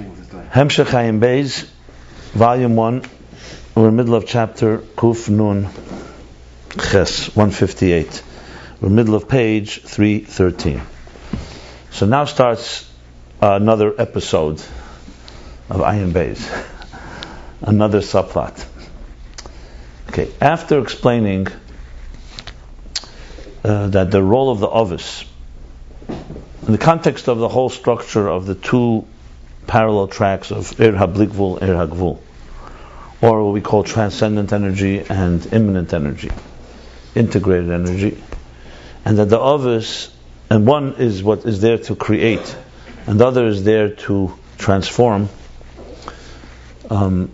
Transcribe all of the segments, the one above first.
Hemshech Hayim Beis, Volume 1. We're in the middle of chapter Kuf Nun Ches 158. We're in the middle of page 313. So now starts another episode of Ayin Beis, another subplot. Okay, after explaining that the role of the Ovis, in the context of the whole structure of the two parallel tracks of Ir HaBlikvul, Ir HaGvul, or what we call transcendent energy and immanent energy, integrated energy, and that the Ovis, and one is what is there to create, and the other is there to transform. The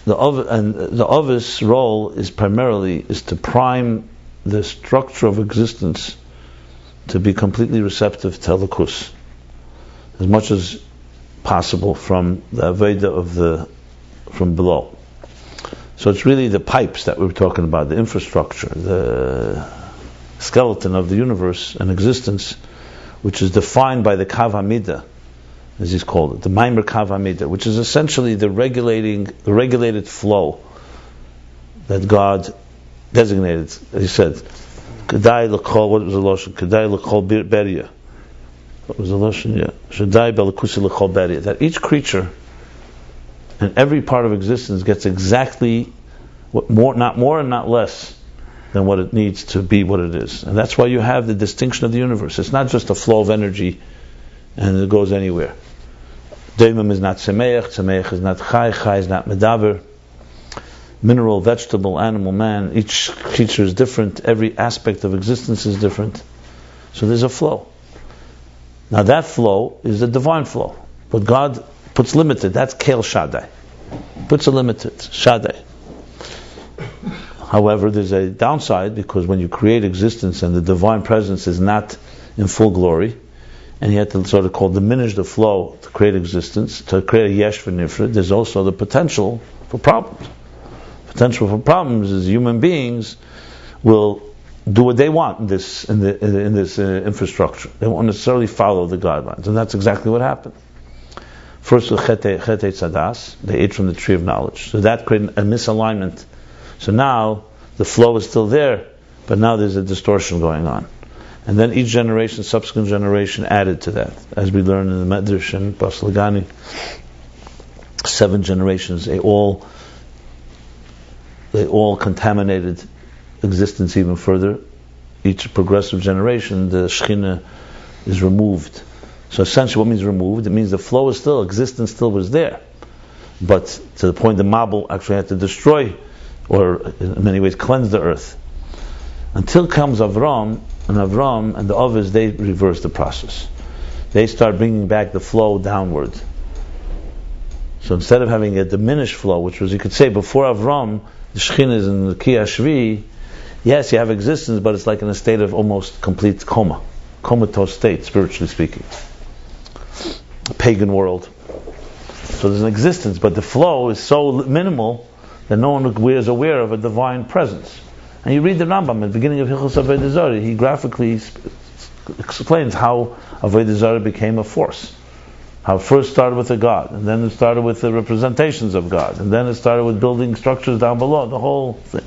Ovis role is primarily to prime the structure of existence to be completely receptive to Elokus, as much as possible from the Aveda from below. So it's really the pipes that we were talking about, the infrastructure, the skeleton of the universe and existence, which is defined by the Kav HaMidah, as he's called it, the Maimer Kav HaMidah, which is essentially the regulated flow that God designated. He said, Kedai l'kol, what was the Lashon? Kedai l'kol beria. What was the Lashon? Yeah. Shadai b'lekusi l'kol beria. That each creature and every part of existence gets exactly not more and not less than what it needs to be what it is. And that's why you have the distinction of the universe. It's not just a flow of energy and it goes anywhere. Deimim is not Tzemeach is not Chai is not Medaber. Mineral, vegetable, animal, man, each creature is different, every aspect of existence is different. So there's a flow. Now that flow is the divine flow. But God puts limited, that's Kel Shaddai. Puts a limited, Shaddai. However, there's a downside, because when you create existence and the divine presence is not in full glory, and you have to sort of diminish the flow to create existence, to create a Yesh V'Nifred, there's also the potential for problems. Potential for problems is human beings will do what they want in this infrastructure. They won't necessarily follow the guidelines, and that's exactly what happened. First with Chetei Tzadas, they ate from the tree of knowledge, so that created a misalignment. So now the flow is still there, but now there's a distortion going on, and then each generation, subsequent generation, added to that, as we learn in the Medrash and Bas Lagani. 7 generations, they all contaminated existence even further. Each progressive generation, the Shekhinah is removed. So essentially what means removed? It means the flow is still, existence still was there. But to the point the Mabul actually had to destroy, or in many ways cleanse the earth. Until comes Avram and the Ovis, they reverse the process. They start bringing back the flow downward. So instead of having a diminished flow, which was, you could say, before Avram, the Shekhinah is in the Ki Ashvi, yes, you have existence, but it's like in a state of almost complete comatose state, spiritually speaking. A pagan world. So there's an existence, but the flow is so minimal that no one is aware of a divine presence. And you read the Rambam at the beginning of Hilchos Avodah Zarah, he graphically explains how Avodah Zarah became a force. How it first started with a God, and then it started with the representations of God, and then it started with building structures down below, the whole thing.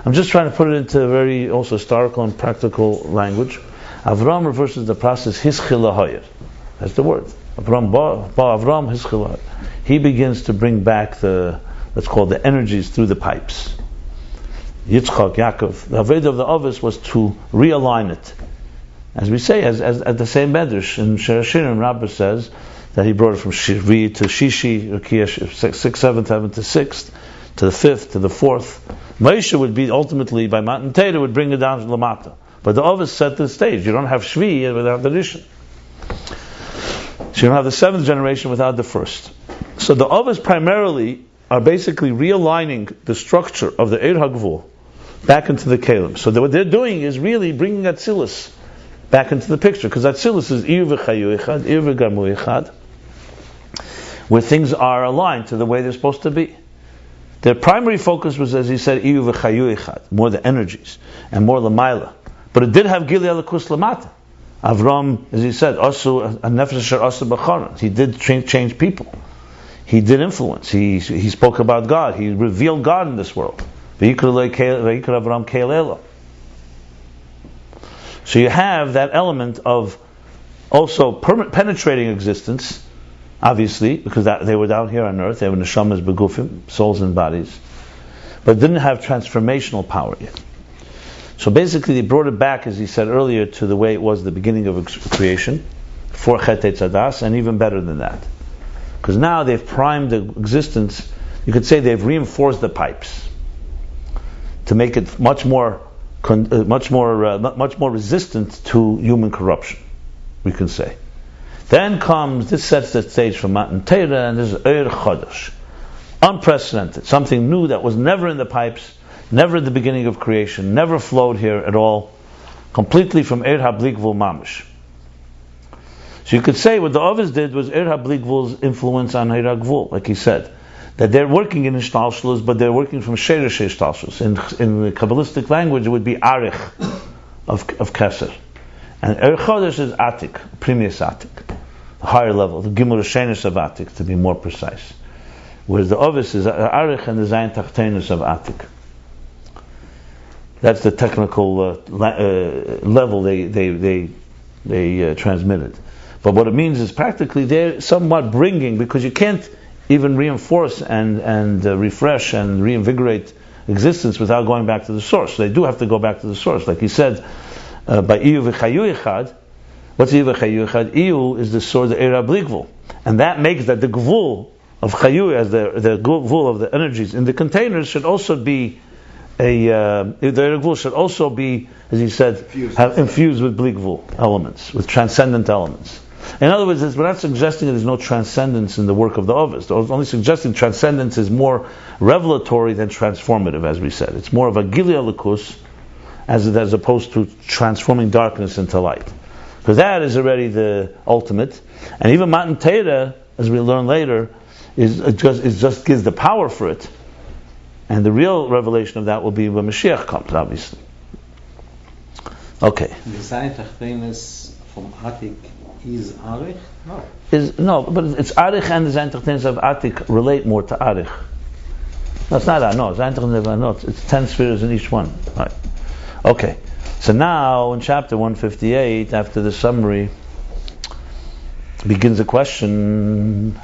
I'm just trying to put it into a very also historical and practical language. Avram reverses the process Hischil Lahayir. That's the word. Avram Hischil Lahayir. He begins to bring back the energies through the pipes. Yitzchak, Yaakov. The Aved of the Ovis was to realign it. As we say, as at the same Medrash in Shir Hashirim, Rabbah says that he brought it from Shirvi to Shishi, 6th, 7th, 7th to 6th, to the 5th, to the 4th. Moshe would be ultimately, by Matan Torah, would bring it down to Lamata. But the Ovis set the stage. You don't have Shvi without the Rishon. So you don't have the 7th generation without the 1st. So the Ovis primarily are basically realigning the structure of the Ir HaGvul back into the Kalim. So what they're doing is really bringing Atzilus back into the picture, because Atzilus is Ir v'chayu echad, Ir v'gamu echad, where things are aligned to the way they're supposed to be. Their primary focus was, as he said, Ir v'chayu echad, more the energies, and more Lamaila. But it did have Gilei Elokus Lamata. Avram, as he said, also a nefesh asher asa b'charan. He did change people. He did influence. He spoke about God. He revealed God in this world. V'yikra Avram ke'elela. So you have that element of also penetrating existence, obviously, because they were down here on earth. They were neshamas begufim, souls and bodies, but didn't have transformational power yet. So basically, they brought it back, as he said earlier, to the way it was the beginning of creation, for Chet Eitzadas, and even better than that. Because now they've primed the existence, you could say they've reinforced the pipes to make it much more resistant to human corruption, we can say. Then comes, this sets the stage for Matan Torah, and this is Eir Chodesh. Unprecedented, something new that was never in the pipes, never at the beginning of creation, never flowed here at all, completely from Eir HaBli Gvul Mamish. So you could say what the Ovis did was Eir HaBli Gvul's influence on Eir HaGvul, like he said, that they're working in Ishtalshlus, but they're working from Sheresh Ishtalshlus. In the Kabbalistic language, it would be Arich of Keser. And Eir Chodesh is Atik, Primius Atik, the higher level, the Gimur Shenesh of Atik, to be more precise. Whereas the Ovis is Arich and the Zayin Tachtenus of Atik. That's the technical level they transmitted. But what it means is practically they're somewhat bringing, because you can't even reinforce and refresh and reinvigorate existence without going back to the source. So they do have to go back to the source. Like he said, by Iyu v'chayu echad, what's Iyu v'chayu echad? Iyu is the source of Eir HaBli Gvul. And that makes that the Gvul of Chayu, as the Gvul of the energies in the containers, should also be the Gvul should also be, as he said, infused with Bli Gvul elements, with transcendent elements. In other words, we're not suggesting that there's no transcendence in the work of the Ovis. We're only suggesting transcendence is more revelatory than transformative, as we said. It's more of a Gilia Likus, as opposed to transforming darkness into light. Because that is already the ultimate. And even Matan Torah, as we learn later, it just gives the power for it. And the real revelation of that will be when Mashiach comes, obviously. Okay. The Zayin Tachtenus from Atik is Arich? No, but it's Arich and the Zayin Tachtenus of Atik relate more to Arich. No, it's not that. No, Zayin Tachtenus, no, it's 10 spheres in each one. Right. Okay. So now, in chapter 158, after the summary, begins a question.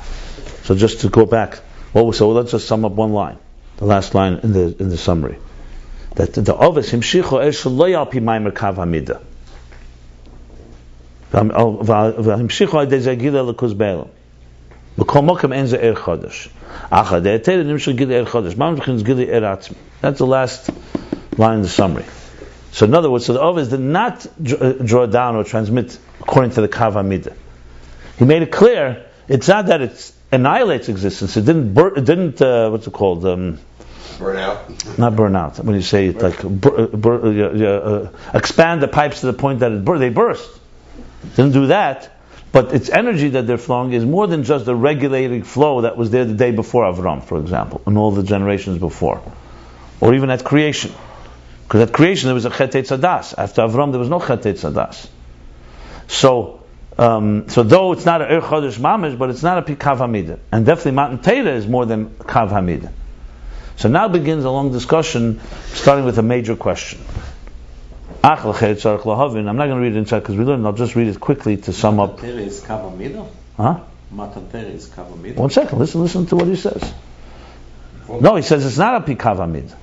So just to go back, so let's just sum up one line. The last line in the summary, that the Ovis himshicho esh lo yalpi maimer kav hamida, v'himshicho adei zagila lekuz be'elam, b'kol mokem en ze er chodesh, acha de'eter nimshel gila er chodesh, mam v'chin gila er atzmi. That's the last line in the summary. So in other words, so the Ovis did not draw down or transmit according to the kav hamida. He made it clear it's not that it annihilates existence. It didn't what's it called? Burn out. Not burn out. When you say it, like expand the pipes to the point that they burst. Didn't do that. But its energy that they're flowing is more than just the regulating flow that was there the day before Avram, for example, and all the generations before, or even at creation. Because at creation there was a Chet Eitzadas. After Avram there was no Chet Eitzadas. So though it's not an Eir Chodesh Mamish, but it's not a Kav Hamida. And definitely Matan Torah is more than Kav Hamida. So now begins a long discussion, starting with a major question. I'm not going to read it inside because we learned, I'll just read it quickly to sum up. Matan Torah is Kav Hamida? Huh? Matan Torah is Kav Hamida? 1 second, listen to what he says. No, he says it's not a Kav Hamida.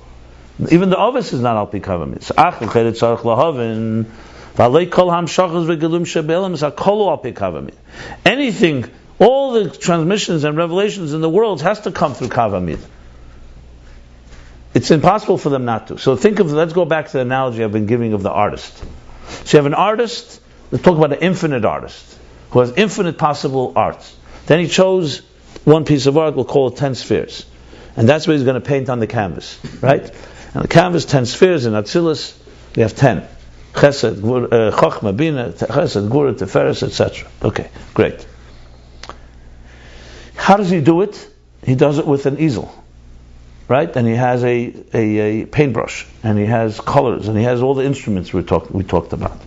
Even the Ovis is not al Kav Hamida. Anything, all the transmissions and revelations in the world has to come through Kav Hamida. It's impossible for them not to. So let's go back to the analogy I've been giving of the artist. So you have an artist, let's talk about an infinite artist, who has infinite possible arts. Then he chose one piece of art, we'll call it 10 spheres. And that's what he's going to paint on the canvas, right? And the canvas, 10 spheres, in Atzilus, we have 10. Chesed, Chochma, Bina, Chesed, Gura, Teferes, etc. Okay, great. How does he do it? He does it with an easel, right? And he has a paintbrush, and he has colors, and he has all the instruments we talked about.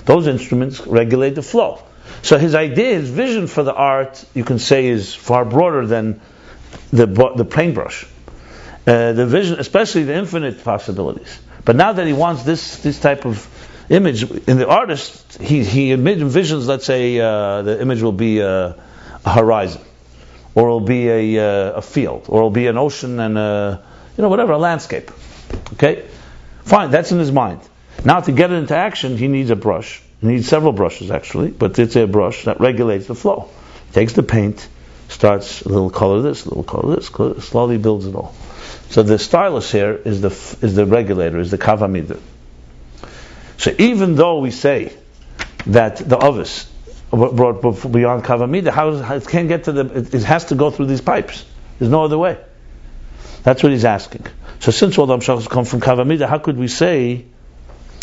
Those instruments regulate the flow. So his idea, his vision for the art, you can say, is far broader than the paintbrush. The vision, especially the infinite possibilities. But now that he wants this type of image in the artist, he envisions, let's say, the image will be a horizon, or it'll be a field, or it'll be an ocean and whatever, a landscape. Okay, fine, that's in his mind. Now to get it into action, he needs a brush. He needs several brushes actually, but it's a brush that regulates the flow. He takes the paint, starts a little color this, a little color this, slowly builds it all. So the stylus here is the regulator, is the kavamida. So even though we say that the ovis brought beyond kavamida, how it can't get to it has to go through these pipes. There's no other way. That's what he's asking. So since all the hamshachos come from kavamida, how could we say?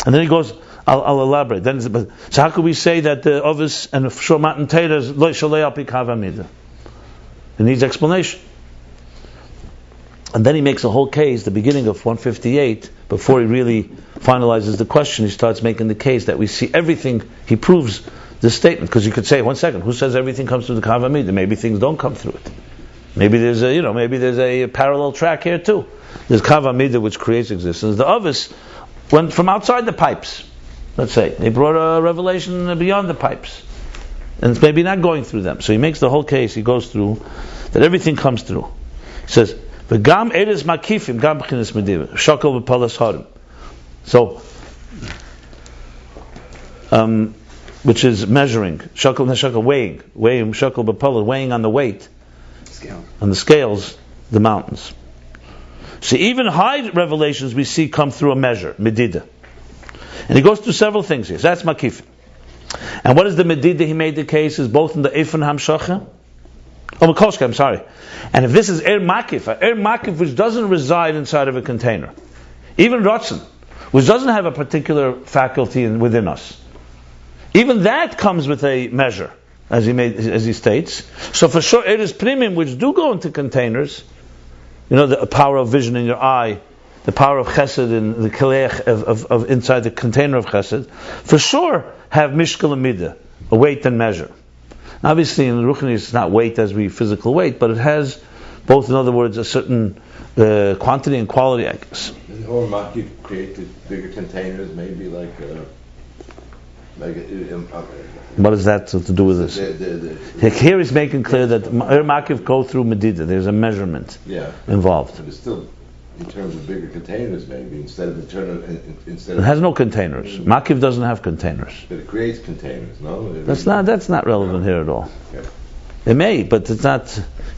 And then he goes, I'll elaborate. So how could we say that the ovis and the shomat and teira is lo shalei al pi kavamida? It needs explanation. And then he makes a whole case, the beginning of 158, before he really finalizes the question, he starts making the case that we see everything, he proves this statement. Because you could say, 1 second, who says everything comes through the kavamida? Maybe things don't come through it. Maybe there's a parallel track here too. There's kavamida which creates existence. The others went from outside the pipes. Let's say they brought a revelation beyond the pipes, and it's maybe not going through them. So he makes the whole case. He goes through that everything comes through. He says, "V'gam eres makifim gam b'chinas mediva shakol v'palas harim." So, which is measuring, shakol weighing shakol v'palas, weighing on the weight, on the scales, the mountains. So even high revelations we see come through a measure, medida. And he goes through several things here. So that's makif. And what is the medida he made the case is both in the Eifon Hamshacha. Makoshka, I'm sorry. And if this is makif which doesn't reside inside of a container, even Ratzon, which doesn't have a particular faculty within us, even that comes with a measure, as he states. So for sure, it is primim which do go into containers. The power of vision in your eye, the power of chesed in the kelech of inside the container of chesed, for sure have mishkal and midah, a weight and measure. Obviously, in the Ruchni, it's not weight as we physical weight, but it has both, in other words, a certain quantity and quality, I guess. Or Maki created bigger containers, maybe what does that to do with this? Here he's making clear that Makiv go through Medida. There's a measurement involved. But it's still in terms of bigger containers, maybe instead of it has no containers. Makiv doesn't have containers. But it creates containers, no? That's not relevant here at all. Okay. It may, but it's not.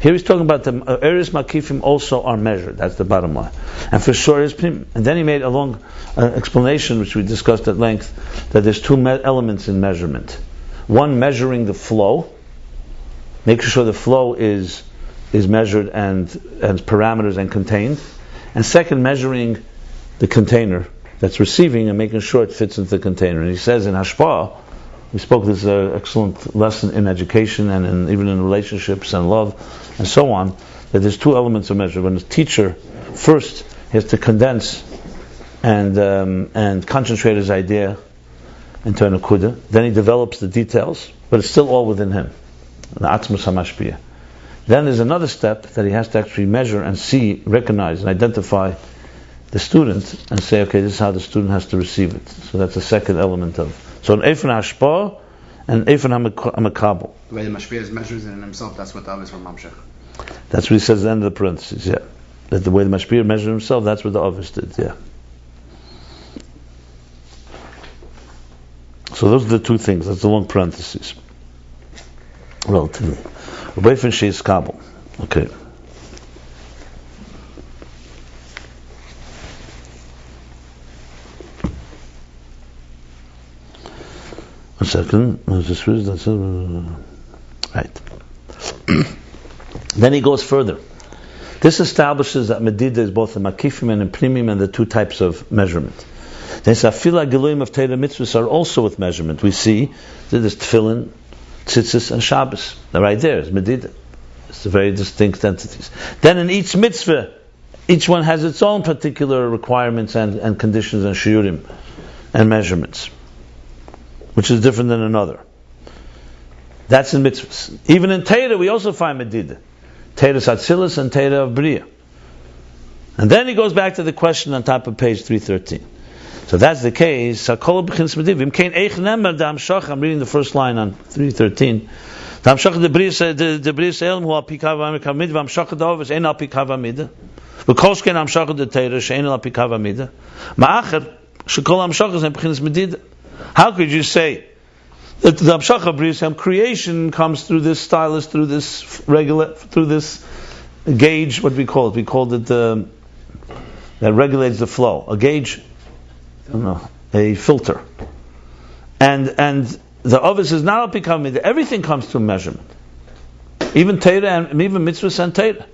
Here he's talking about the Eres Makifim also are measured. That's the bottom line. And for sure is Pnim. And then he made a long explanation, which we discussed at length, that there's two elements in measurement. One, measuring the flow, making sure the flow is measured and parameters and contained. And second, measuring the container that's receiving and making sure it fits into the container. And he says in Hashpah, we spoke this excellent lesson in education and even in relationships and love and so on, that there's two elements of measure. When the teacher first has to condense and concentrate his idea into a nakuda, then he develops the details, but it's still all within him. The atzmus hamashpiyah. Then there's another step that he has to actually measure and see, recognize, and identify the student and say, okay, this is how the student has to receive it. So that's the second element of. So an Eifon Hashpah and Eifon HaMakabel. The way the Mashpia measures it in himself, that's what the Avis from Mamshech. That's what he says at the end of the parentheses, yeah. That the way the Mashpia measured himself, that's what the Avis did, yeah. So those are the two things, that's the long parentheses. Relatively. Eifon Sheis Kabel. Okay. One second. Right. Then he goes further. This establishes that Medida is both a Makifim and a Primim and the two types of measurement. Then Safila Geluim of Torah mitzvahs are also with measurement. We see that there's Tefillin, Tzitzis, and Shabbos. They're right there. It's Medida. It's very distinct entities. Then in each mitzvah, each one has its own particular requirements and conditions and shiurim and measurements. which is different than another. That's in mitzvahs. Even in Torah, we also find Medida. Torah's Atzilus and Torah of Bria. And then he goes back to the question on top of page 313. So that's the case. I'm reading the first line on 313. How could you say that the Amshach B'riyas creation comes through this stylus, through this gauge? What do we call it? We called it that regulates the flow. A gauge, I don't know, a filter. And the Ovis is not Al-Pikava Midah. Everything comes through measurement. Even Torah and even mitzvahs and Torah.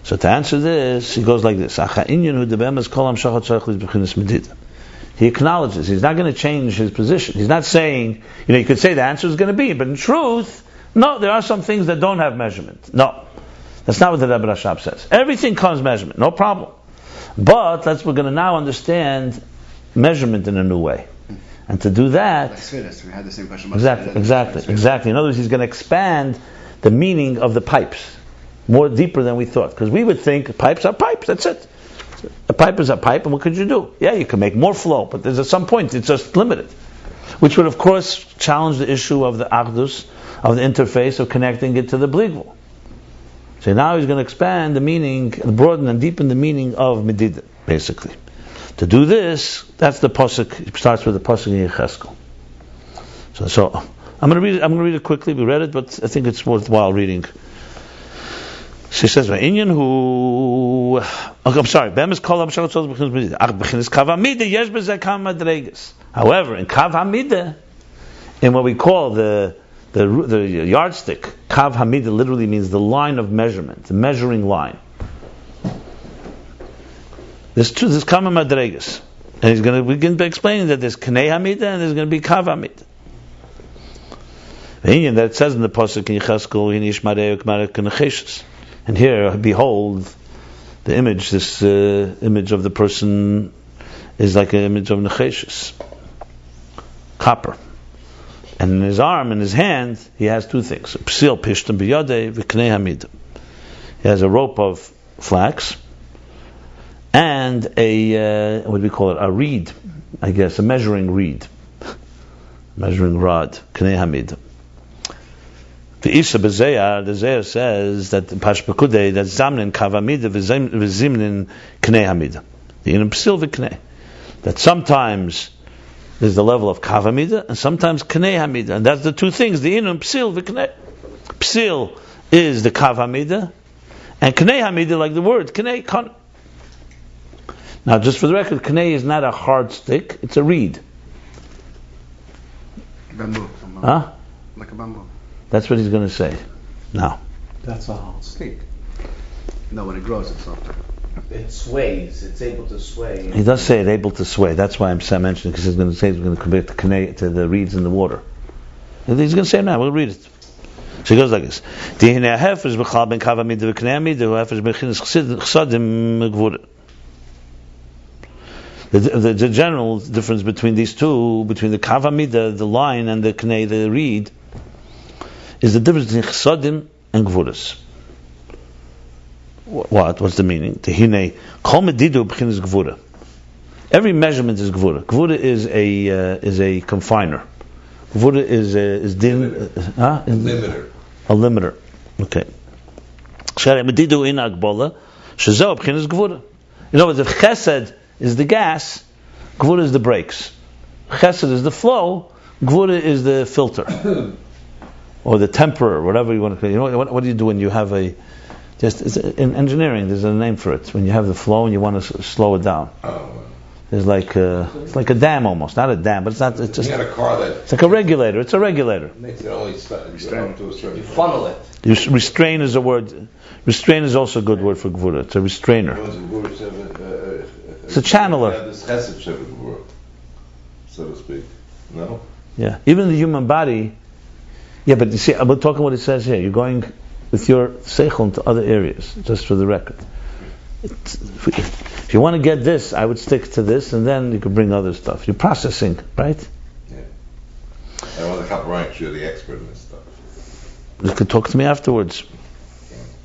So to answer this, he goes like this. He acknowledges, he's not going to change his position. He's not saying, you could say the answer is going to be, but in truth, no, there are some things that don't have measurement. No. That's not what the Rebbe Rashab says. Everything comes measurement, no problem. But we're going to now understand measurement in a new way. And to do that... Like Svedis, we had the same question about Exactly. In other words, he's going to expand the meaning of the pipes more deeper than we thought. Because we would think pipes are pipes, that's it. A pipe is a pipe, and what could you do? Yeah, you can make more flow, but there's at some point it's just limited. Which would, of course, challenge the issue of the Achdus, of the interface, of connecting it to the Bligvul. So now he's going to expand the meaning, broaden and deepen the meaning of Medida, basically. To do this, that's the pasuk. It starts with the pasuk in Yecheskel. So I'm going to read it quickly. We read it, but I think it's worthwhile reading. She says, "Inyan who." I'm sorry. However, in Kav Hamida, in what we call the yardstick, Kav Hamida literally means the line of measurement, the measuring line. There's Kama Madregas, and he's going to begin by explaining that there's Knei Hamida and there's going to be Kav Hamida. That it says in the pasuk in Yecheskel, and here, behold, the image. This image of the person is like an image of Necheshes, copper. And in his arm, in his hand, he has two things: psil pishtim biyadei v'knei hamida. He has a rope of flax and a what do we call it? A reed, I guess, a measuring reed, measuring rod, knei hamida. The Isa B'Zeyar, the Zeyar says that Pashpekudei, that Zamnin Kavamida v'Zimnin Knei Hamida. The Inam Psil v'Knei. That sometimes there's the level of Kavamida and sometimes Knei Hamida. And that's the two things, the Inam Psil v'Knei. Psil is the Kavamida, and Knei Hamida, like the word, Knei, Kon. Now, just for the record, Knei is not a hard stick, it's a reed. Bamboo. Huh? Like a bamboo. That's what he's going to say. Now. That's a hard stick. No, when it grows, it's softer. It sways. It's able to sway. He does say it's able to sway. That's why I'm mentioning, because he's going to say he's going to compare to the reeds in the water. And he's going to say it now. We'll read it. So he goes like this. The general difference between these two, between the Kavamida, the line, and the Knei, the reed, is the difference between Chsadim and Gvuras. What's the meaning? Tehine kol medidu b'chinas Gvura. Every measurement is Gvura. Gvura is a confiner. Gvura is din. Limiter. A limiter. Okay. Shari medidu in agbola shezeh b'chinas Gvura. You know, if Chesed is the gas, Gvura is the brakes. Chesed is the flow. Gvura is the filter. Or the temperer, whatever you want to call it. You know, what do you do when you have in engineering, there's a name for it. When you have the flow and you want to slow it down. There's it's like a dam almost. Not a dam, but it's not, it's just... You got a car that... It's like a regulator. It's a regulator. Makes it only stop to a certain... You funnel it. Restrain is a word. Restrain is also a good word for Gvura. It's a restrainer. It's a channeler. This chesed Gvura, so to speak. No? Yeah. Even the human body... Yeah, but you see, I'm talking what it says here. You're going with your seichel into other areas, just for the record. If you want to get this, I would stick to this, and then you could bring other stuff. You're processing, right? I want the Chaparite, you're the expert in this stuff. You could talk to me afterwards.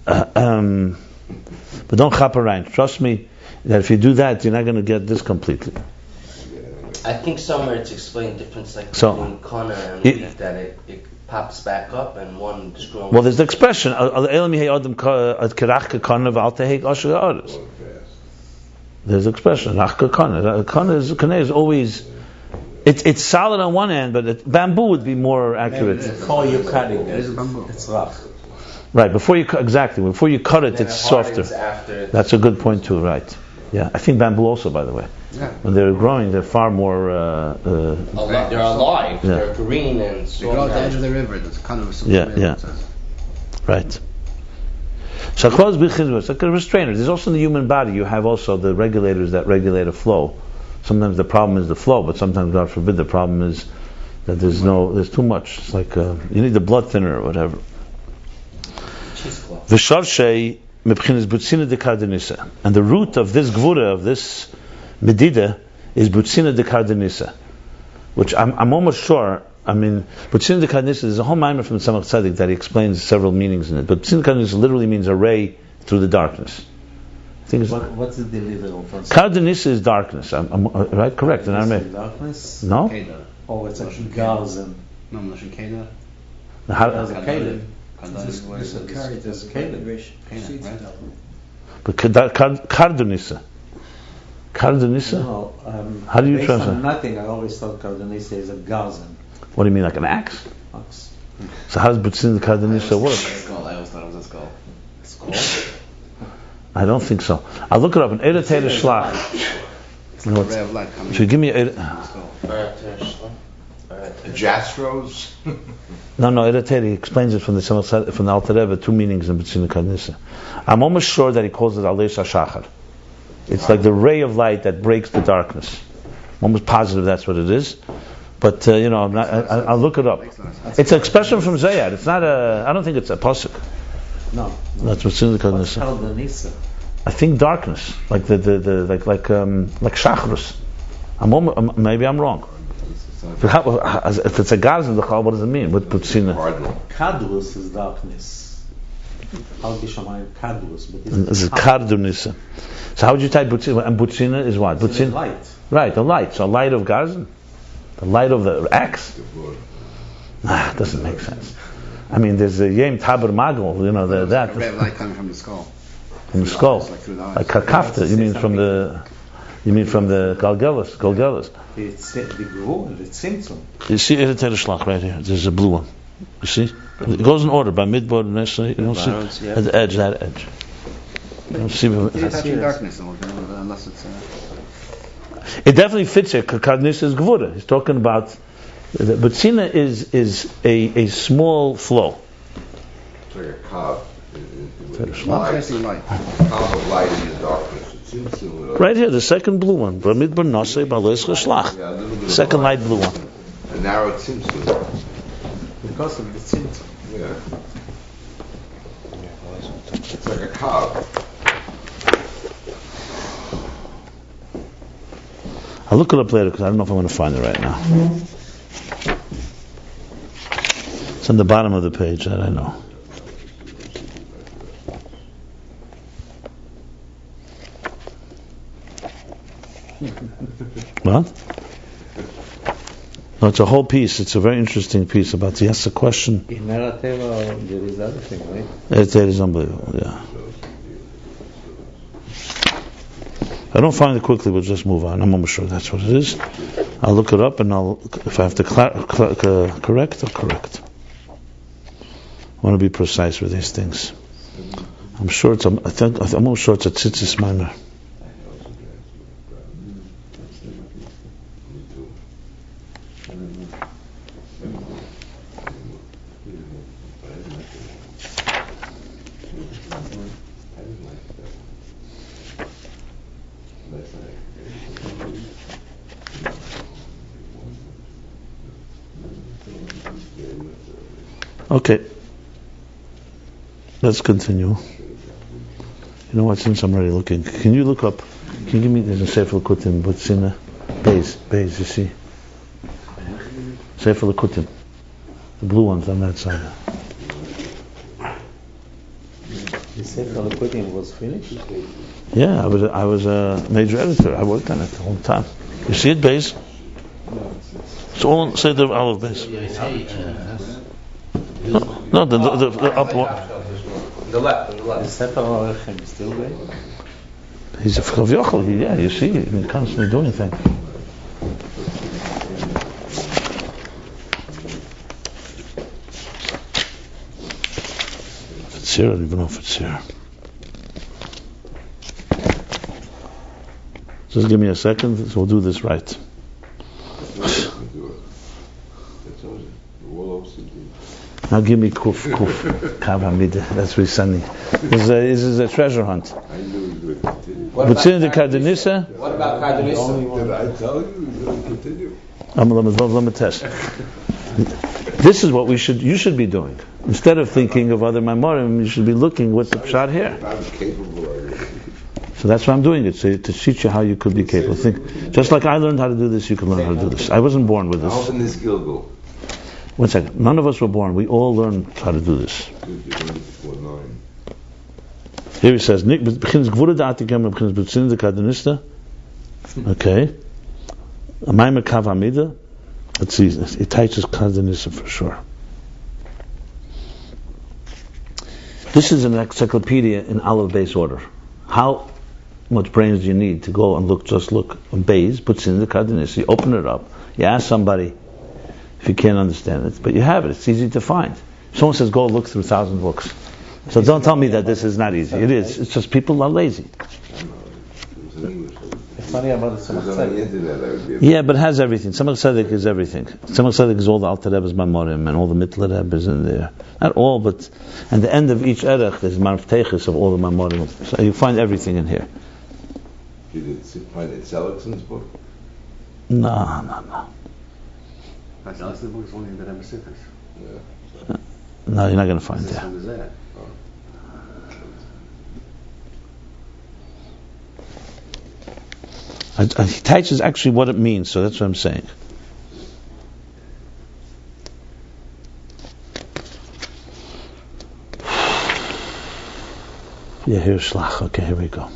But don't Chaparite. Trust me that if you do that, you're not going to get this completely. I think somewhere it's explained difference like So, between kana and leaf, that it pops back up and one is growing. Well, there's the expression. There's the expression. Kana is always. It's solid on one end, but bamboo would be more accurate. Before you cutting It is it, bamboo. it's rough. Right, before you cut it, it's softer. That's a good point too, right? Yeah, I think bamboo also, by the way. Yeah. When they're growing, they're far more. They're alive. Yeah. They're green and They grow at the edge of soft. the river. That's kind of a Yeah. Right. Shakhoz b'chizma. It's like a restrainer. There's also in the human body. You have also the regulators that regulate a flow. Sometimes the problem is the flow, but sometimes, God forbid, the problem is that there's too much. It's like you need the blood thinner or whatever. V'shavshei mebchinas butzina de kardenisa, and the root of this gvura, of this medida, is butzina de kardenisa, which I'm almost sure. I mean, butzina de kardenisa. There's a whole mimer from Tzemach Tzedek that he explains several meanings in it. But butzina de kardenisa literally means a ray through the darkness. I think it's What's the delivery from? kardenisa is darkness. I'm right, correct in Aramaic. Darkness? No. Keda. Oh, it's a garzen. No, Lashon Keda. There's a How, kalim. There's a There's a kalim. but kardenisa. Kardenisa. No, How do you based translate? on nothing, I always thought Kardanisa is a garzen. What do you mean, like an axe? Ox. So how does butzina de kardenisa work? Skull. I always thought it was a skull. It's called. I don't think so. I'll look it up. An Eretei Shlach. It's like a ray of light coming So you give me a skull. Jastrows? no. Eretei, he explains it from the Alter Rebbe, two meanings in B'tzina Kardenisa. I'm almost sure that he calls it Aleis HaShachar. It's like the ray of light that breaks the darkness. I'm almost positive that's what it is. But I'm not. I'll look it up. It's an expression from Zayad. It's not a. I don't think it's a pasuk. No. That's B'tzina What's Kardenisa. Kardanisa? I think darkness, like the like Shachrus. Maybe I'm wrong. If it's a garden, what does it mean? What B'tzina? Cardinal. Kadrus is darkness. Al Bishamayim Kadrus, but This is Kardenisa. So how would you type B'tzina? And B'tzina is what? It's B'tzina. light. Right, the light. So light of Gazan? The light of the axe? It doesn't make sense. I mean, there's a Yem Taber Magel, A ray of light coming from the skull. from the skull. Like through the eyes. Like Kakafta, you mean from the Galgelis. It's the Gvur, it's Tzimtzum. You see Eretei Shlach right here. There's a blue one. You see? It goes in order by midboard and Nestle. You don't see at the edge, that edge. You don't see It's touching darkness, unless it's. it definitely fits here. Kardenisa is Gvura. He's talking about B'tzina is a small flow. It's like a cob. Interesting light. Cob of light in the darkness. It seems to. Right here, the second blue one. B'midbar Nosei B'aleis Shlach. Yeah, a little bit of Second light blue one. A narrow tzimtzum. Because of the Tzimtzum. Yeah. It's like a cob. I'll look it up later because I don't know if I'm going to find it right now. It's on the bottom of the page, that I know. What? No, it's a whole piece. It's a very interesting piece about. He asks a question. In Narateva, there is other thing, right? It is unbelievable. Yeah. I don't find it quickly. We'll just move on. I'm almost sure that's what it is. I'll look it up, and if I have to correct, I'll correct. I want to be precise with these things. I'm sure it's. I'm almost sure it's a tzitzis minor. Okay. Let's continue. You know what? Since I'm already looking, can you look up Can you give me the Sefer L'Kutim, Butzina, Beis, you see? Sefer L'Kutim. The blue ones on that side. The Sefer L'Kutim was finished? Yeah, I was a major editor. I worked on it the whole time. You see it, Beis? It's all Seder of Aleph Beis. No, the up one. The left. The Sefer L'Orechem is still there? He's a Chav Yochel. Yeah, you see, he's constantly doing things. If it's here, I don't even know if it's here. Just give me a second, so we'll do this right. Now give me Kuf, Kav Hamida. That's very sunny. This is a treasure hunt. But in the Kardanissa. What about Kardanissa? Did I tell you he's going to continue? This is what you should be doing. Instead of thinking of other Maimorim, you should be looking what's the pshat here. I'm capable of it. So that's why I'm doing it, so to teach you how you could be capable. Think, just like I learned how to do this, you can learn how to do this. I wasn't born with How this. often this skill go? 1 second. None of us were born. We all learned how to do this. Here he says, okay. Amayim Kav Hamida. Let's see. It teaches Kardanissa for sure. This is an encyclopedia in Aleph Beis order. How much brains do you need to go and look on Beis, puts in the Kardanissa, you open it up, you ask somebody if you can't understand it, but you have it, it's easy to find. Someone says go look through 1,000 books. So don't tell me that this is not easy. It is. It's just people are lazy. It's funny about the Tzemach. Yeah, but it has everything. Tzemach Tzedek is everything. Tzemach Tzedek is all the Alter Rebbe's Mamorim and all the Mittler Rebbe's in there. Not all, but at the end of each Erech there's Marfteiches of all the Mamorim. So you find everything in here. Did you find it Seligman's book? No. That's the book is only in the Rebbe Sitters. Yeah. No, you're not going to find This that. one is there. He teaches actually what it means, so that's what I'm saying. Yeah, here's Shlach. Okay, here we go.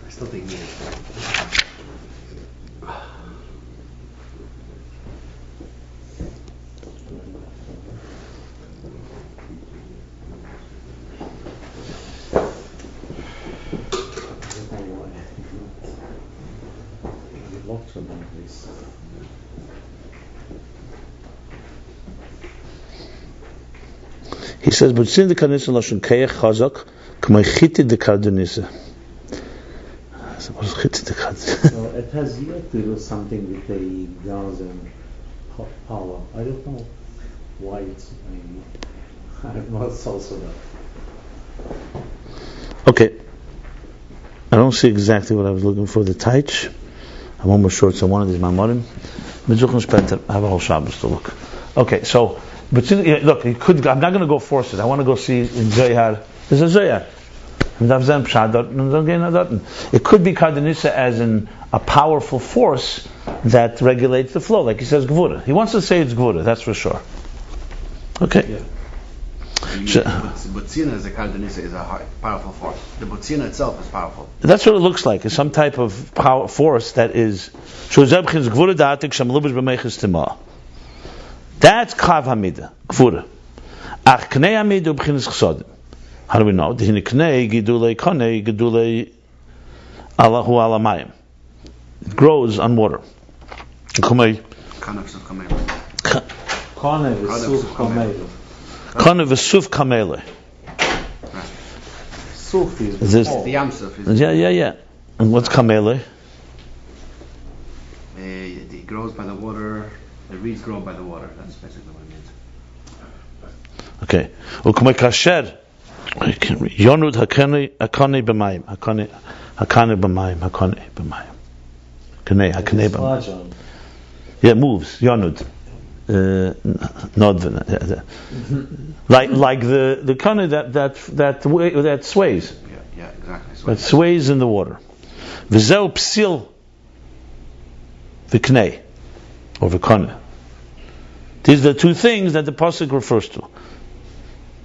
I still think me. He says, but sin the Kardanissa lashon kayach chazak k'may chitid the Kardanissa. What is chitid the Kardanissa? So it has yet to do something with the gas and power. I don't know why it's. I'm not so that. Okay. I don't see exactly what I was looking for. The Taich. I'm almost sure it's on one of these Mamorim. I have a whole Shabbos to look. Okay, so, but look, you could. I'm not going to go force it. I want to go see in Zohar. There's a Zohar. It could be Kardanissa as in a powerful force that regulates the flow, like he says Gvura. He wants to say it's Gvura, that's for sure. Okay. Yeah. Butzina as a Kardanissa is a powerful force. The Butzina itself is powerful. That's what it looks like. It's some type of power force that is. That's Kav Hamida, Gvura. Ach Knei Hamida u'B'chinas Chsodim. How do we know? Dihini knei gidulei konei gidulei Allahu alamayim. It grows on water. Kumei. Kone v'suf kamele. Kone v'suf kamele. Suf is this before. The Yamsuf is. Yeah. And what's kamele? It grows by the water. The reeds grow by the water. That's basically what it means. Okay. Ukumei kasher. Yonud hakane b'mayim. Hakane b'mayim. Hakane b'mayim. Kanei hakane It's b'mayim. larger. Yeah, it moves. Yonud. Nod. Like the kana that sways. Yeah, exactly. So That sways in the water. V'zeu psil v'knei or v'kana. These are the two things that the pasuk refers to.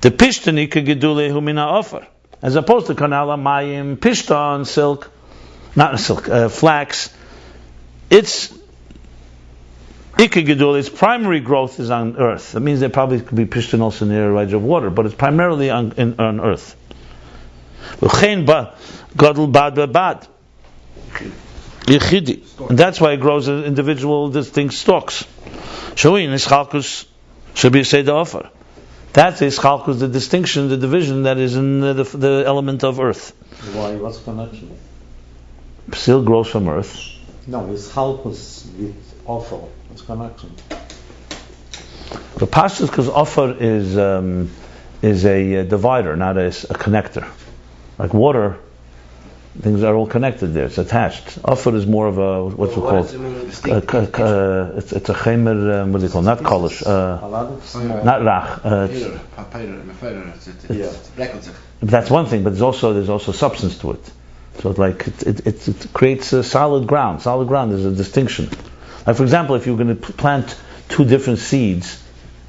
The pishtani kegedule mina offer, as opposed to kanala mayim pishton silk, not silk, flax. Its its primary growth is on earth. That means there probably could be pishton also near a ridge of water, but it's primarily on earth. Yichidi. And that's why it grows in individual distinct stalks. Shoin ischalkus should be say the offer. That's ischalkus, the distinction, the division that is in the element of earth. Why? What's the connection? Still grows from earth. No, it's halpus with offer. What's the connection? The pashtus because offer is a divider, not a connector. Like water, things are all connected there. It's attached. Offer is more of a what's it called? It's a chemer. What do you call? Not kolish. A lot of small. Not rach. That's one thing, but there's also substance to it. So it creates a solid ground. Solid ground is a distinction. Like for example, if you're going to plant two different seeds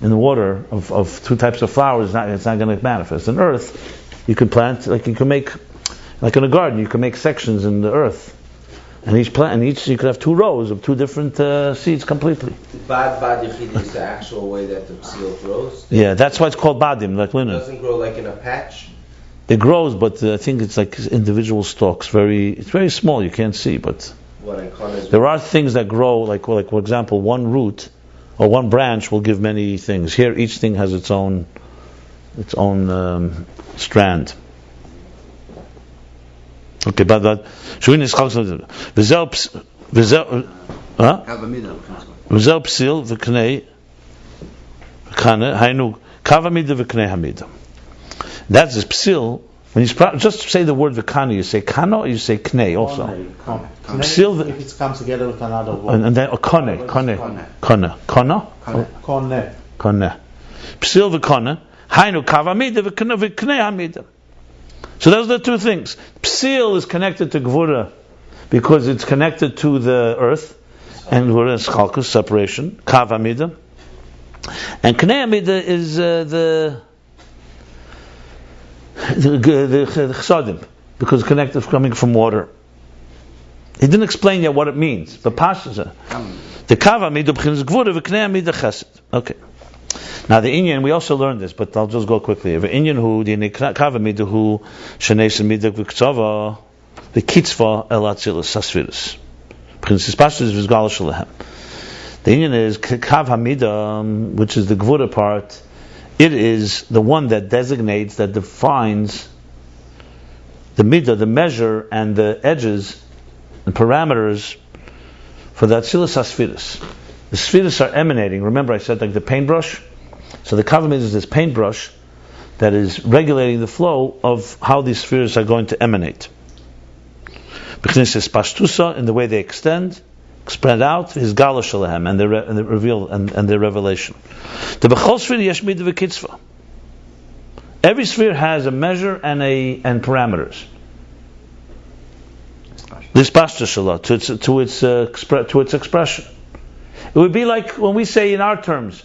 in the water of two types of flowers, it's not going to manifest. In earth, you could plant you can make like in a garden. You can make sections in the earth, and each you could have two rows of two different seeds completely. Bad yichidi is the actual way that the psil grows. Yeah, that's why it's called badim, like It linen. doesn't grow like in a patch. It grows, but I think it's like individual stalks. It's very small. You can't see, but What in Kana there are things that grow. Like for example, one root or one branch will give many things. Here, each thing has its own strand. Okay, but Shuin is chalk. V'zel psil v'knei v'kane hainu kavamida v'knei hamida. That's the psil. When you just say the word v'kane, you say kano, or you say knei also. Psil, If it comes together with another word. and then kone. Psil v'kane hainu kavamida v'knei hamida. So those are the two things. Psil is connected to Gvura because it's connected to the earth, and Gvura is Chalkus, separation, Kav Amida. And Knei Amida is the Chsadim, because it's connected coming from water. He didn't explain yet what it means, but Pasha the Kav Amida is Gvura, Knei Amida Chesed. Okay. Now the Inyan, we also learned this, but I'll just go quickly. The Inyan who the Kavamidu who Shanesh Midak Viktsava the Kitzva El Atzilus Sasvirus. Princess Pasha is Vizgal Shalahem. The Inyan is Kav Hamida, which is the Gvura part. It is the one that designates, that defines the midah, the measure, and the edges and parameters for the Atzilus Sasvirus. The spheres are emanating. Remember, I said like the paintbrush. So the kavamid is this paintbrush that is regulating the flow of how these spheres are going to emanate. B'chnis is pashtusa in the way they spread out, is gala shalahem, and they reveal and their revelation. The b'chol sphere yesh midah v'kitzva. Every sphere has a measure and parameters. This pashtus shalah to its expression. It would be like when we say in our terms,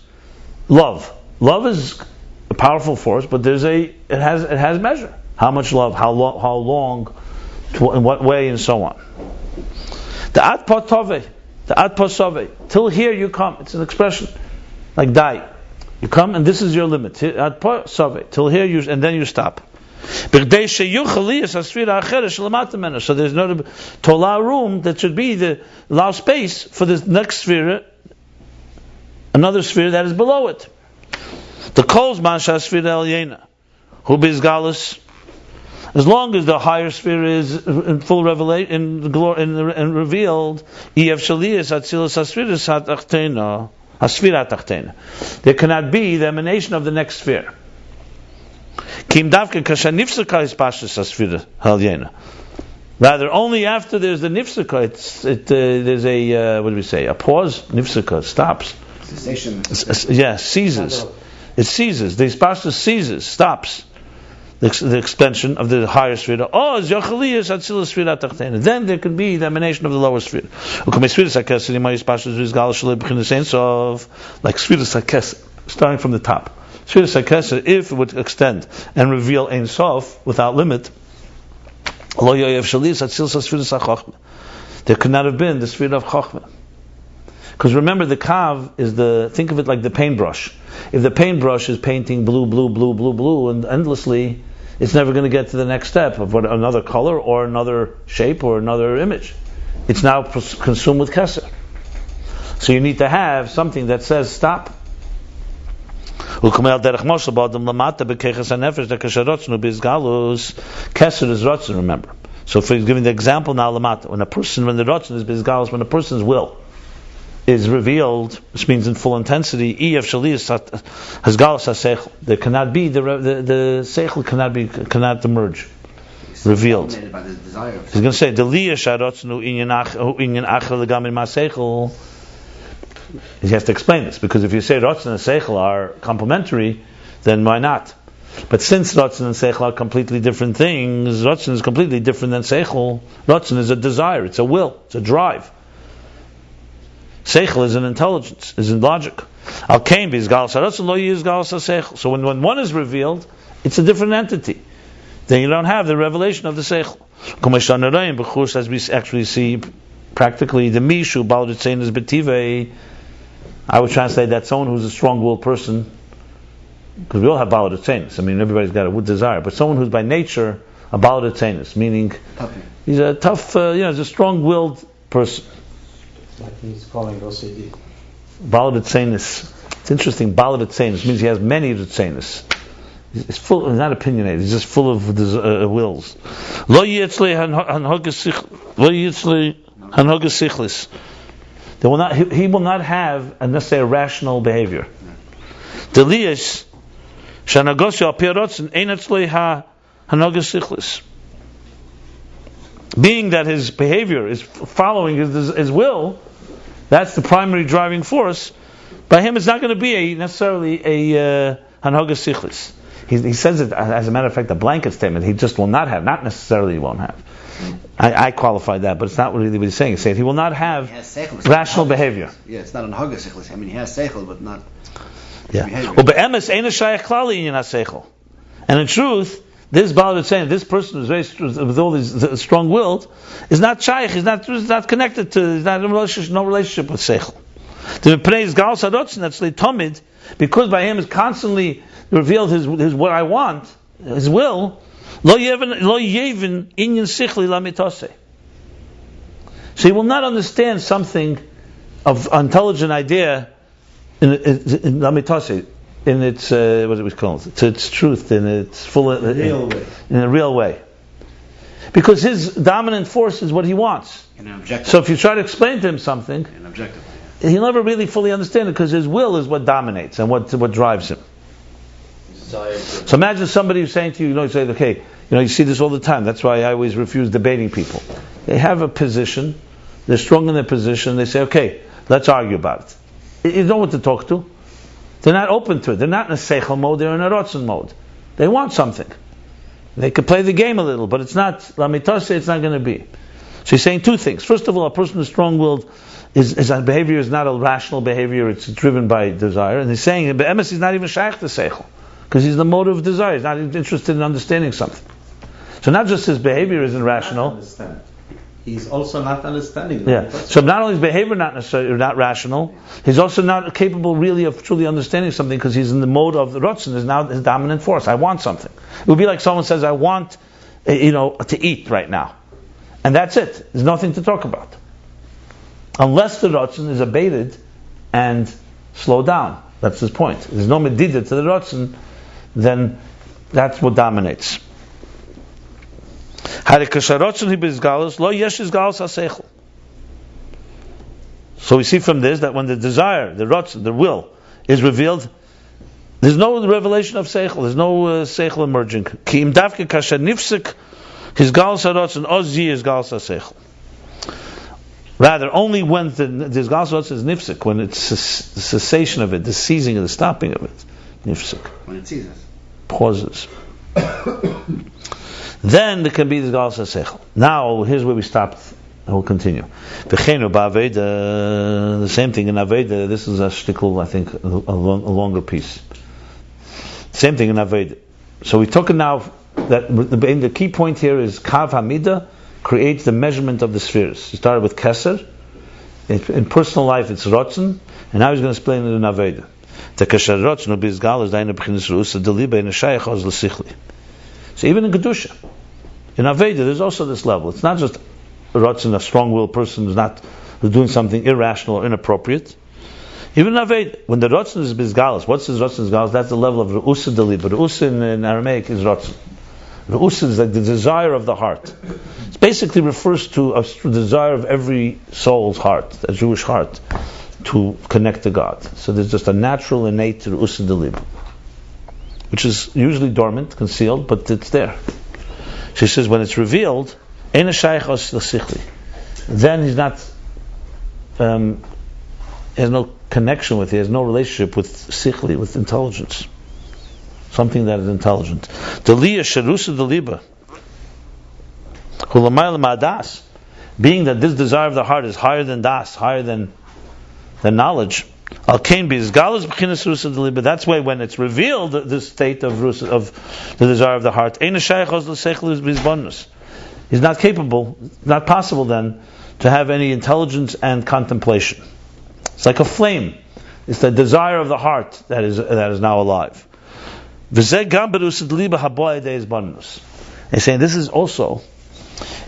love. Love is a powerful force, but it has measure. How much love? How long? In what way? And so on. The ad patove, the ad pasove. Till here you come. It's an expression like die. You come, and this is your limit. Ad pasove. Till here and then you stop. So there's no to allow room that should be allow space for the next sphere, another sphere that is below it. The Kol's Mansha Sfira Elyena, who bizgalus, as long as the higher sphere is in full revelation, and revealed, there cannot be the emanation of the next sphere. Rather, only after there's the nifsaka, there's a what do we say? A pause. Nifsaka stops. Cessation. Ceases. It ceases. The ispashtus ceases, stops. The expansion of the higher sphere. Then there can be the emanation of the lower sphere. Like Sfiras HaKesed, starting from the top. Sfiras HaKesed, if it would extend and reveal Ein Sof without limit, there could not have been the sphere of Chochmah. Because remember, the Kav is think of it like the paintbrush. If the paintbrush is painting blue, and endlessly, it's never going to get to the next step of another color or another shape or another image. It's now consumed with Keser. So you need to have something that says stop. Keser is Ratzon, remember. So if he's giving the example now, when the Ratzon is Bizgalus, when a person's will is revealed, which means in full intensity, there cannot be the seichel cannot emerge, revealed. He's going to say he has to explain this, because if you say Ratzon and Seichel are complementary, then why not? But since Ratzon and Seichel are completely different things, Ratzon is completely different than Seichel. Ratzon is a desire, it's a will, it's a drive. Seichel is an intelligence, is in logic. So when one is revealed, it's a different entity. Then you don't have the revelation of the Seichel. As we actually see practically, the Mishu Balditzain is Betive. I would translate that someone who's a strong-willed person, because we all have Balditzainus. I mean, everybody's got a wood desire, but someone who's by nature a Balditzainus, meaning he's a tough, he's a strong-willed person. Like he's calling OCD. Balditzainus. It's interesting. Balditzainus means he has many Ritzainus. He's full. He's not opinionated. He's just full of wills. Lo yitzli hanhogasichlis. He will not have a necessary rational behavior. Delias shanagosya pirotzen einatzli hanhogasichlis. Being that his behavior is following his will, that's the primary driving force. By him, it's not going to be necessarily a hanhogasichlis. He says it, as a matter of fact, a blanket statement. He just will not have, not necessarily he won't have. I qualify that, but it's not really what he's saying. He's saying he will not have rational behavior. Yeah, it's not an hagasichlis. I mean, he has seichel, but not behavior. And in truth, this Baal is saying this person is raised with all these strong-willed is not shaykh. He's not connected to. He's not in no relationship with seichel. The praise Gal Sadotzin that's Tomid, because by him is constantly revealed his what I want, his will. Lo yevin inyan sichli lamitose. So he will not understand something of intelligent idea in lamitose, in its what it was called, to its truth, in its full in a real way. Because his dominant force is what he wants. So if you try to explain to him something, he'll never really fully understand it, because his will is what dominates and what drives him. So imagine somebody who's saying to you, you say, okay, you see this all the time. That's why I always refuse debating people. They have a position, they're strong in their position, they say, okay, let's argue about it. You know what to talk to. They're not open to it. They're not in a seichel mode, they're in a rotzen mode. They want something. They could play the game a little, but it's not, lamitase, it's not going to be. So he's saying two things. First of all, a person who's strong-willed, his behavior is not a rational behavior, it's driven by desire. And he's saying, but Emes is not even shaykh to seichel, because he's the mode of desire. He's not interested in understanding something. So not just his behavior isn't rational. he's also not understanding. Yeah. So not only is behavior not necessarily not rational, he's also not capable really of truly understanding something because he's in the mode of the Ratzon is now his dominant force. I want something. It would be like someone says, I want, to eat right now. And that's it. There's nothing to talk about. Unless the Ratzon is abated and slowed down. That's his point. There's no medida to the Ratzon, then that's what dominates. So we see from this that when the desire, the Ratzon, the will, is revealed, there's no revelation of seichel. There's no seichel emerging. Ki im davke kasher nifsik his galus harotzon ozi is galus haseichel. Rather, only when this galus harotzon is nifsik, when it's the cessation of it, the seizing of the stopping of it, nifsik. When it ceases. Pauses. Then there can be this galus haseichel. Now, here's where we stopped. And we'll continue. The same thing in Aveda. This is a shtickle, I think, a longer piece. Same thing in Aveda. So we took it now that the key point here is Kav Hamida creates the measurement of the spheres. He started with Keser. In personal life, it's Ratzon, and now he's going to explain it in Aveda. The Kesher Ratzon will be his gal is daina b'chinas rusa deliba in a shayach oz l'sichli. So even in Kedusha, in Aveda, there's also this level. It's not just Ratzon, a strong-willed person who's doing something irrational or inappropriate. Even in Aveda, when the Ratzon is bizgalus, what's his Ratzon bizgalus? That's the level of Re'usa deliba. Re'usa in Aramaic is Ratzon. Re'usa is like the desire of the heart. It basically refers to a desire of every soul's heart, a Jewish heart, to connect to God. So there's just a natural, innate Re'usa deliba, which is usually dormant, concealed, but it's there. She says when it's revealed, then he's not, he has no connection with, he has no relationship with sichli, with intelligence. Something that is intelligent. Being that this desire of the heart is higher than das, higher than knowledge. That's why when it's revealed, the state of the desire of the heart, he's not capable, not possible then, to have any intelligence and contemplation. It's like a flame. It's the desire of the heart that is now alive. He's saying this is also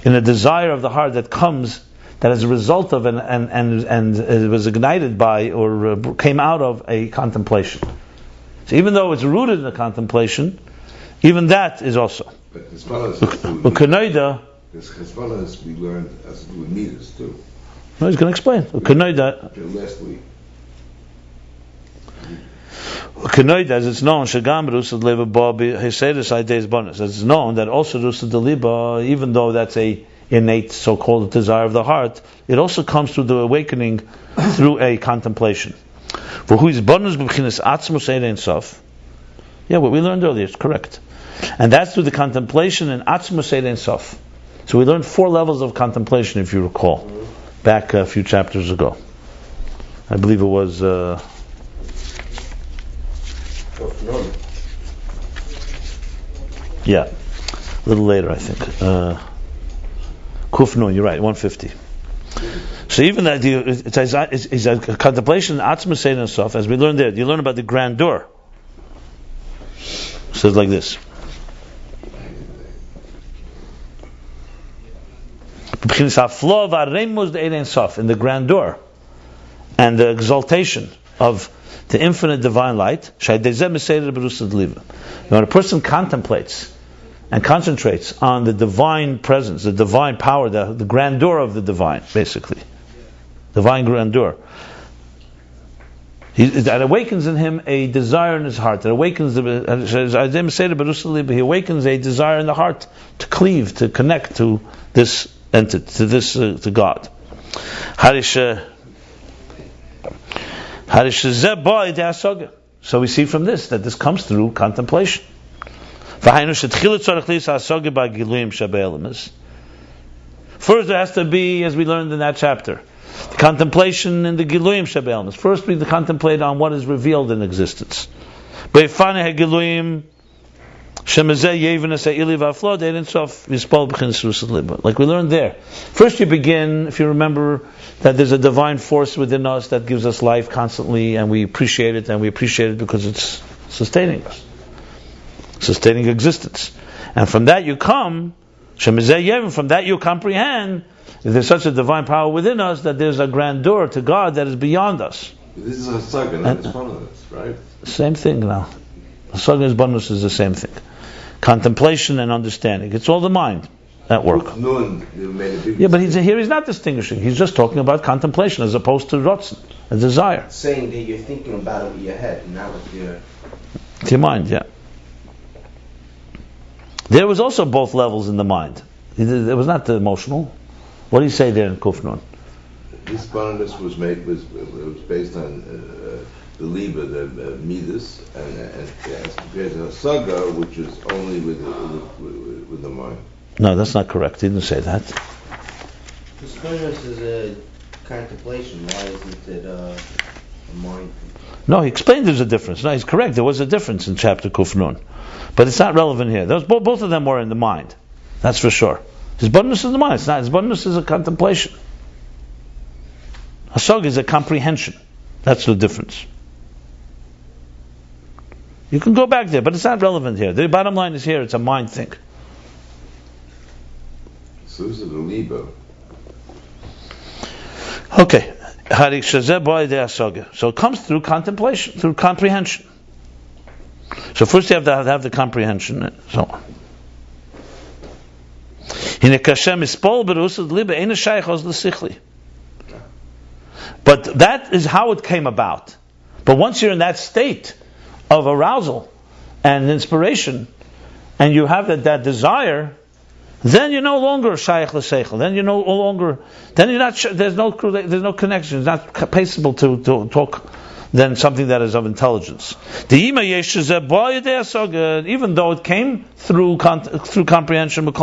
in a desire of the heart that comes, that as a result of and it was ignited by or came out of a contemplation. So even though it's rooted in a contemplation, even that is also. But Hezbollah we learned as to do with meters too. No, he's going to explain. Last week. As it's known, as it's known that also Rusa Deliba, even though that's a innate so-called desire of the heart, it also comes through the awakening through a contemplation. For who is bonus b'chinas atzmus ein sof? Yeah, what we learned earlier is correct, and that's through the contemplation and atzmus ein sof. So we learned 4 levels of contemplation, if you recall, back a few chapters ago. I believe it was. Yeah, a little later, I think. Kufnun, you're right, 150. So even that it's a contemplation, atzmus ein sof, as we learned there. You learn about the grandeur. It says like this. In the grandeur and the exaltation of the infinite divine light, when a person contemplates and concentrates on the divine presence, the divine power, the grandeur of the divine, basically, divine grandeur, that awakens in him a desire in his heart. That awakens he awakens a desire in the heart to cleave, to connect to this entity, to God. So we see from this that this comes through contemplation. First, there has to be, as we learned in that chapter, the contemplation in the Giluyim Shabelmas. First, we contemplate on what is revealed in existence. Like we learned there. First you begin, if you remember, that there's a divine force within us that gives us life constantly, and we appreciate it, because it's sustaining us, sustaining existence. And from that you come, from that you comprehend that there's such a divine power within us that there's a grandeur to God that is beyond us. This is a saga, not this, right? Same thing now. Saga and Isbanus is the same thing. Contemplation and understanding. It's all the mind at work. Yeah, but he's not distinguishing. He's just talking about contemplation as opposed to rotzen, a desire. It's saying that you're thinking about it with your head, not with your mind, yeah. There was also both levels in the mind. It was not the emotional. What do you say there in Kufnun? This bonus was based on the Liba, the Midas, and as compared to Saga, which is only with the mind. No, that's not correct. He didn't say that. This bonus is a contemplation. Why isn't it a mind? No, he explained there's a difference. No, he's correct. There was a difference in chapter Kufnun. But it's not relevant here. Both of them were in the mind. That's for sure. His bonus is in the mind. It's not. His bonus is a contemplation. Hasog is a comprehension. That's the difference. You can go back there, but it's not relevant here. The bottom line is here, it's a mind thing. So this is the Liba. Okay. So it comes through contemplation, through comprehension. So first you have to have the comprehension and so on. But that is how it came about. But once you're in that state of arousal and inspiration, and you have that desire, then you're no longer shaykh l'seichel. Then you're no longer. Then you're not. There's no connection. It's not capable to talk. Than something that is of intelligence. Even though it came through comprehension,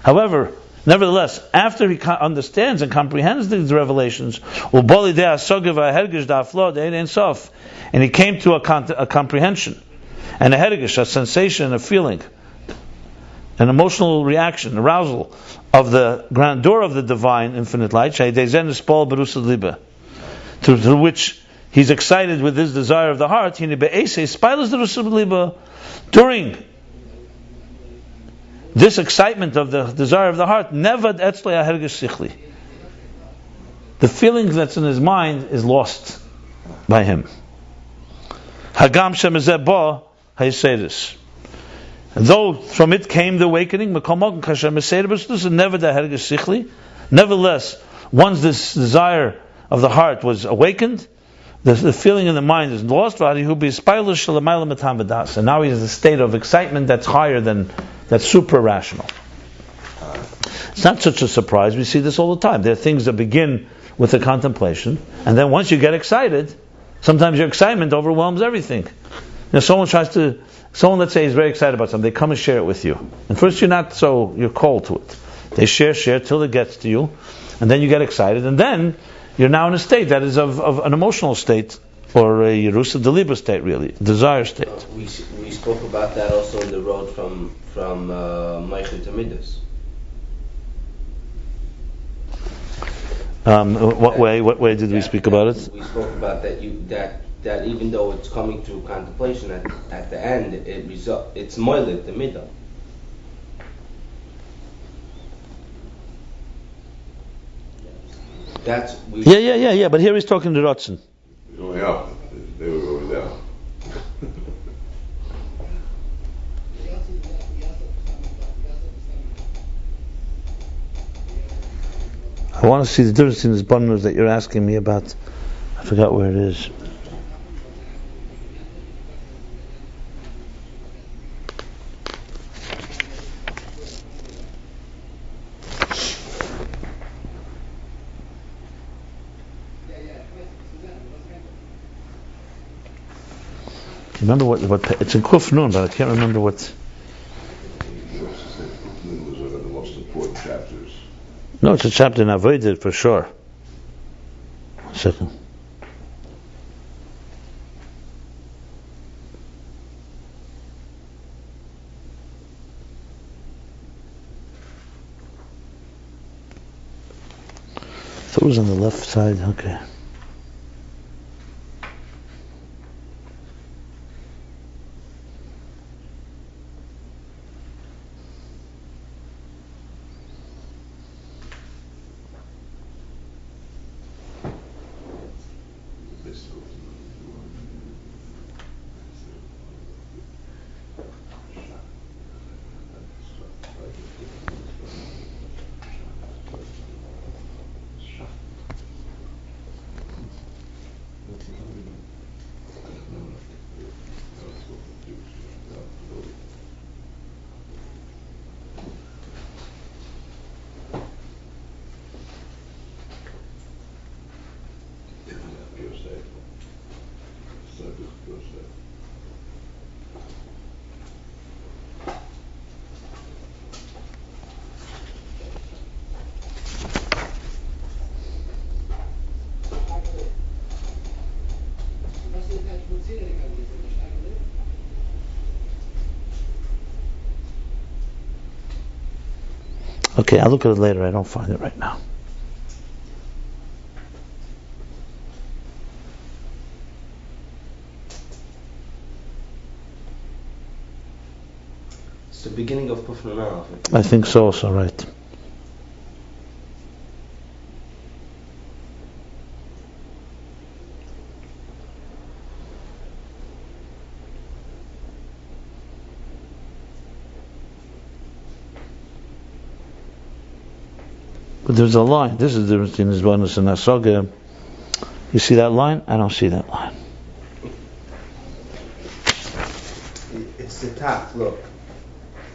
however, nevertheless, after he understands and comprehends these revelations, and he came to a comprehension, and a hergish, a sensation, a feeling, an emotional reaction, arousal of the grandeur of the divine infinite light, through which he's excited with his desire of the heart. During this excitement of the desire of the heart, the feeling that's in his mind is lost by him. Though from it came the awakening, nevertheless, once this desire of the heart was awakened, the feeling in the mind is lost, and now he's in a state of excitement that's higher than, that's super rational. It's not such a surprise, we see this all the time. There are things that begin with a contemplation, and then once you get excited, sometimes your excitement overwhelms everything. Someone, let's say, is very excited about something. They come and share it with you. And first you're cold to it. They share till it gets to you. And then you get excited. And then you're now in a state that is of an emotional state, or a Yerusa Deliba state, really. Desire state. We spoke about that also on the road from Meichel to Midas. What way did we speak about it? We spoke about that even though it's coming through contemplation, at the end it's moiled the middle. Yeah. But here he's talking to Ratzon. Going up. They were going down. I want to see the difference in this bundles that you're asking me about. I forgot where it is. Remember what it's in Kuf Nun, but I can't remember what. It was one of the most important chapters. No, it's a chapter in Avodah for sure. 1 second. thought it was on the left side. Okay. Okay, I'll look at it later. I don't find it right now. It's the beginning of Kuf Nun Aleph. I think so, also, right. But there's a line. This is the difference between Hizbonus and Hasaga. You see that line? I don't see that line. It's the top, look.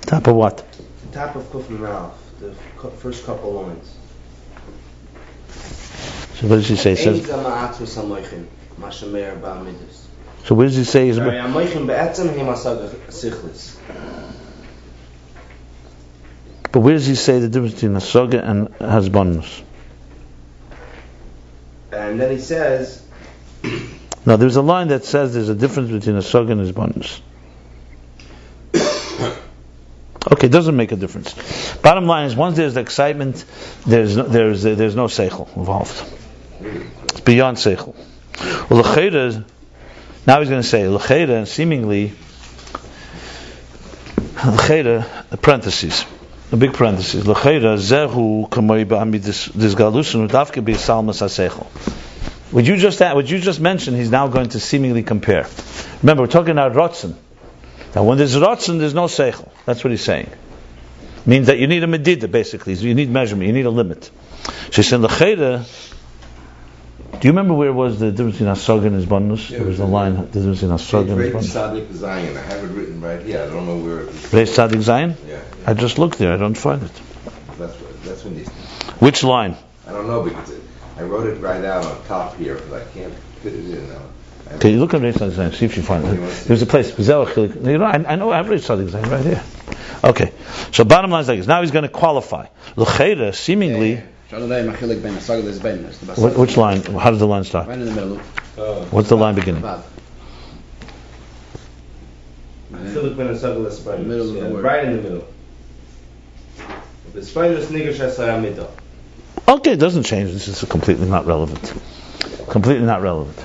Top of what? The top of Kuf Nun Aleph, the first couple lines. So what does he say? He says, so what does he say? But where does he say the difference between Hasaga and Hizbonus? And then he says... Now there's a line that says there's a difference between Hasaga and Hizbonus. Okay, it doesn't make a difference. Bottom line is, once there's the excitement, there's no seichel involved. It's beyond seichel. Well, now he's going to say l'cheira, seemingly l'cheira, parentheses, a big parentheses. L'cheira zehu kamoi ba'amid disgalusun udavke b'salmas haseichel. What you just mentioned, he's now going to seemingly compare. Remember, we're talking about rotzen. Now, when there's rotzen, there's no seichel. That's what he's saying. Means that you need a medida, basically. You need measurement. You need a limit. So he's saying l'cheira. Do you remember where was the difference between Hasaga and Hizbonus? There was a line, the difference between Hasaga and Hizbonus. Tzadik Zayin. I have it written right here. I don't know where it is. Reis Tzadik Zayin? Yeah. I just looked there. I don't find it. That's when these... Which line? I don't know, because I wrote it right out on top here, but I can't fit it in now. Okay, you look at Reis Tzadik Zayin, see if you find it. There's a place. I know I have Reis Tzadik Zayin right here. Okay, so bottom line is like this. Now he's going to qualify. L'cheira, seemingly... Which line? How does the line start? Right in the middle. What's the line beginning? Middle Middle of the word. Right in the middle. The spiders nigger shasayamida. Okay, it doesn't change. This is completely not relevant. Completely not relevant.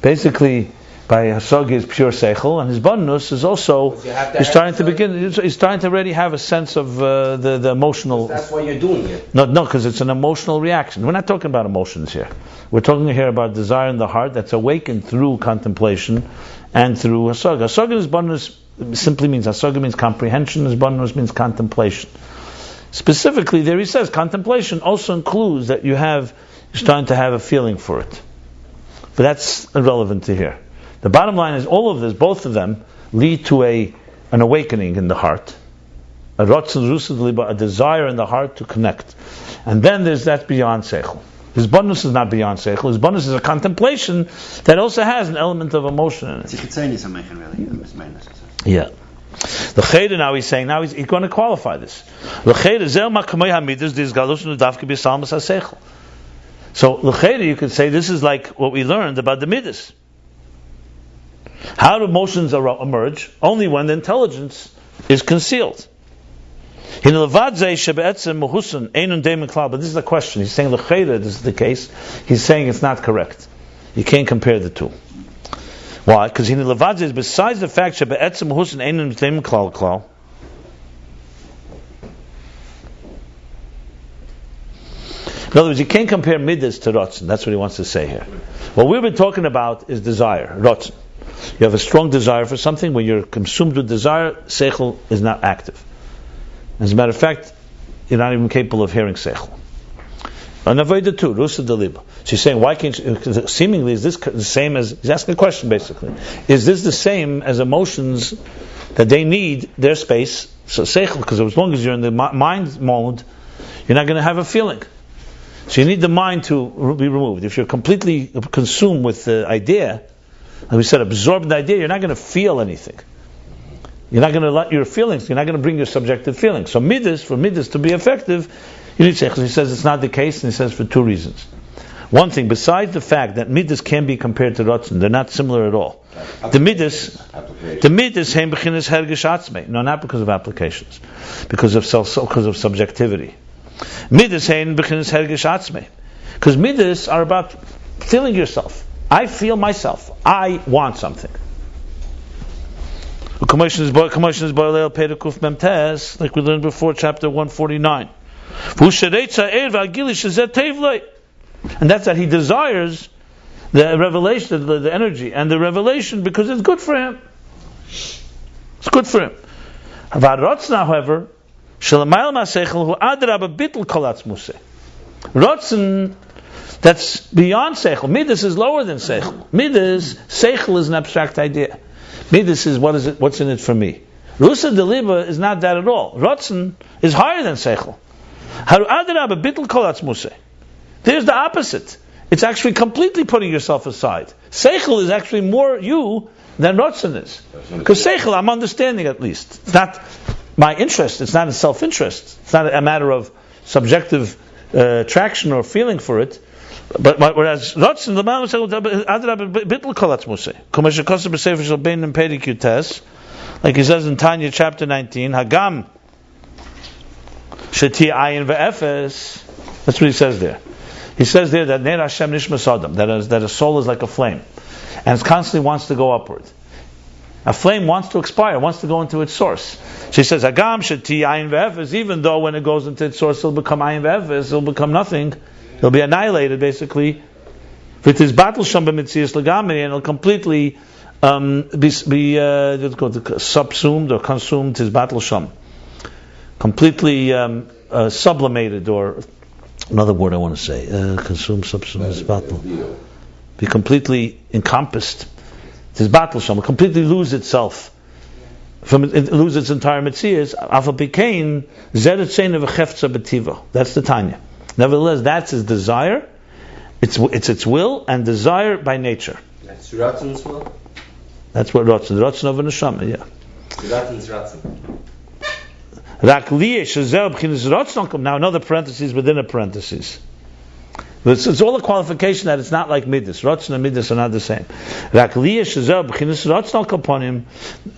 Basically, by Hasaga is pure seichel, and Hizbonus is also he's starting to already have a sense of the emotional. That's why you're doing it. No, because it's an emotional reaction. We're not talking about emotions here. We're talking here about desire in the heart that's awakened through contemplation and through Hasaga. Hasaga and Hizbonus simply means Hasaga means comprehension. Hizbonus means contemplation. Specifically, there he says contemplation also includes that you're starting to have a feeling for it, but that's irrelevant to here. The bottom line is all of this, both of them, lead to an awakening in the heart, a desire in the heart to connect, and then that's beyond seichel. Hizbonus is not beyond seichel. Hizbonus is a contemplation that also has an element of emotion in it. Yeah. The Cheda now he's saying, he's going to qualify this. The Cheda zel makamei hamidus disgalusun udavke b'salmas haseichel. So the Cheda, you could say, this is like what we learned about the midas. How do emotions emerge? Only when the intelligence is concealed. But this is the question. He's saying l'cheira, this is the case. He's saying it's not correct. You can't compare the two. Why? Because in levadze is besides the fact shebe'etzem husin einun deim klal klal. In other words, you can't compare midas to rotzen. That's what he wants to say here. What we've been talking about is desire, rotzen. You have a strong desire for something. When you're consumed with desire, seichel is not active. As a matter of fact, you're not even capable of hearing seichel. And avoid too, rusa deliba. She's saying, why can't you, seemingly, is this the same as, he's asking a question basically, is this the same as emotions that they need their space? So seichel, because as long as you're in the mind mode, you're not going to have a feeling. So you need the mind to be removed. If you're completely consumed with the idea, like we said, absorbed in the idea, you're not going to feel anything. You're not going to let your feelings, you're not going to bring your subjective feelings. So midas, for midas to be effective, you need seichel. He says it's not the case, and he says for two reasons. One thing, besides the fact that midas can be compared to rotzen, they're not similar at all. The midas, heim bechinas hergish atzmei. No, not because of applications, because of subjectivity. Midas heim bechinas hergish atzmei, because midas are about feeling yourself. I feel myself. I want something. Commotion is boilel pedikuf memtes, like we learned before, chapter 149. And that's that he desires the revelation, the energy, and the revelation because it's good for him. It's good for him. However, Rotzen, that's beyond seichel. Midas is lower than seichel. Seichel is an abstract idea. Midas is what's in it for me. Rusa deliba is not that at all. Rotzen is higher than seichel. There's the opposite. It's actually completely putting yourself aside. Seichel is actually more you than Rotzen is. Because Seichel, I'm understanding at least. It's not my interest. It's not a self-interest. It's not a matter of subjective attraction or feeling for it. But whereas Rotzen, the man like he says in Tanya chapter 19, Hagam Sheti Ayin Ve'efes. That's what he says there. He says there that Ner Hashem Nishmas Adam, that a soul is like a flame, and it constantly wants to go upward. A flame wants to expire, wants to go into its source. She says, Hagam Sheti Ayin Ve'efes, even though when it goes into its source, it'll become Ayin Ve'efes, it'll become nothing, it'll be annihilated basically. With his battle sham b'mitzias legamri, and it'll completely be subsumed or consumed his battle sham. Completely sublimated, or another word I want to say, consumed, subsumed, his battle. Be completely encompassed. His battle sham will completely lose itself, lose its entire mitzias. Alpha became zeret shein of a chefza betiva. That's the Tanya. Nevertheless, that's his desire. It's its will and desire by nature. That's Ratzen's will? That's what Ratzen. The Ratzen of a neshama, yeah. Ratzen's Ratzen. Now another parenthesis within a parenthesis. It's all a qualification that it's not like Midas. Ratzen and Midas are not the same.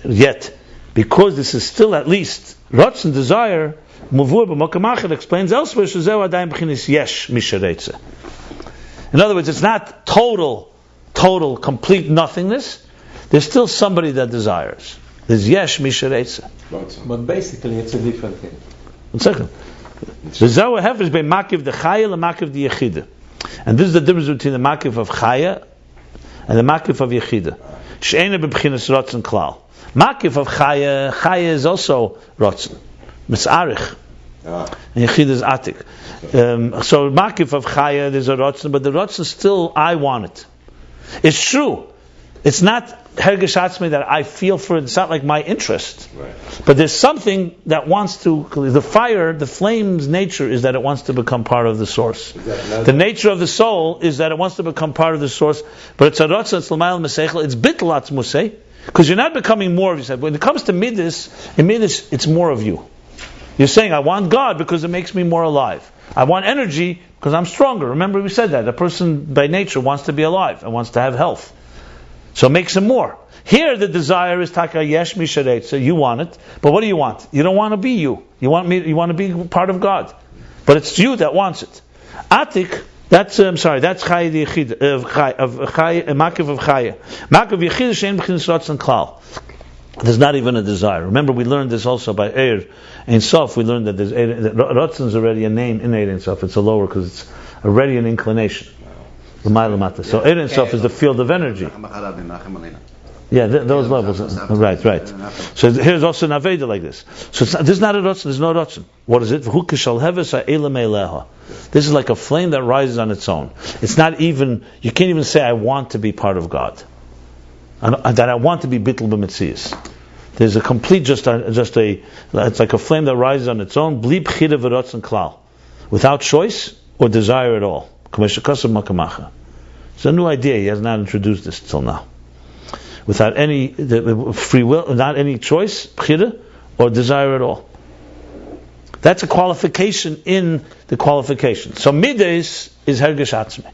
Yet, because this is still at least Ratzen desire, Muvur b'Mokam explains elsewhere, in other words, it's not total, complete nothingness. There's still somebody that desires. There's yesh misharetza. But basically, it's a different thing. 1 second. The Zohar Hefesh by Makiv the Chaya and Makiv the Yechida. And this is the difference between the Makiv of Chaya and the Makiv of Yechida. She'ena b'bchinas rotzen klal. Makiv of Chaya is also rotzen. Mitzarich. And Yechida is Atik. So Makif of Chaya, there's a Rotzen, but the Rotzen still, I want it. It's true. It's not Hergish Atzmi that I feel for it. It's not like my interest. Right. But there's something that wants to, the fire, the flame's nature is that it wants to become part of the source. The nature of the soul is that it wants to become part of the source. But it's a Rotzen, it's L'mayel Mesechel, it's Bittul Atzmusei, because you're not becoming more of yourself. When it comes to Midas, in Midas, it's more of you. You're saying, I want God because it makes me more alive. I want energy because I'm stronger. Remember we said that. A person by nature wants to be alive and wants to have health. So it makes him more. Here the desire is taka yesh misharetza. You want it, but what do you want? You don't want to be you. You want to be part of God, but it's you that wants it. Atik. That's That's Chaya the Yechid of Chaya, Makiv of Chaya. Makiv Yechid Shein B'chinas Ratzon Klal. There's not even a desire. Remember, we learned this also by Eir Ein Sof. We learned that Ratzon is already a name in Eir Ein Sof. It's a lower because it's already an inclination. So Eir Ein Sof is the field of energy. Yeah, those levels. Right. So here's also an Aveda like this. So this is not a Ratzon. There's no Ratzon. What is it? This is like a flame that rises on its own. It's not even. You can't even say I want to be part of God. That I want to be bittul b'metzias. There's a complete it's like a flame that rises on its own, bli b'chira v'rotzon klal, without choice or desire at all. It's a new idea. He has not introduced this till now. Without any free will, not any choice, b'chira, or desire at all. That's a qualification in the qualification. So midas is hergesh atzmi.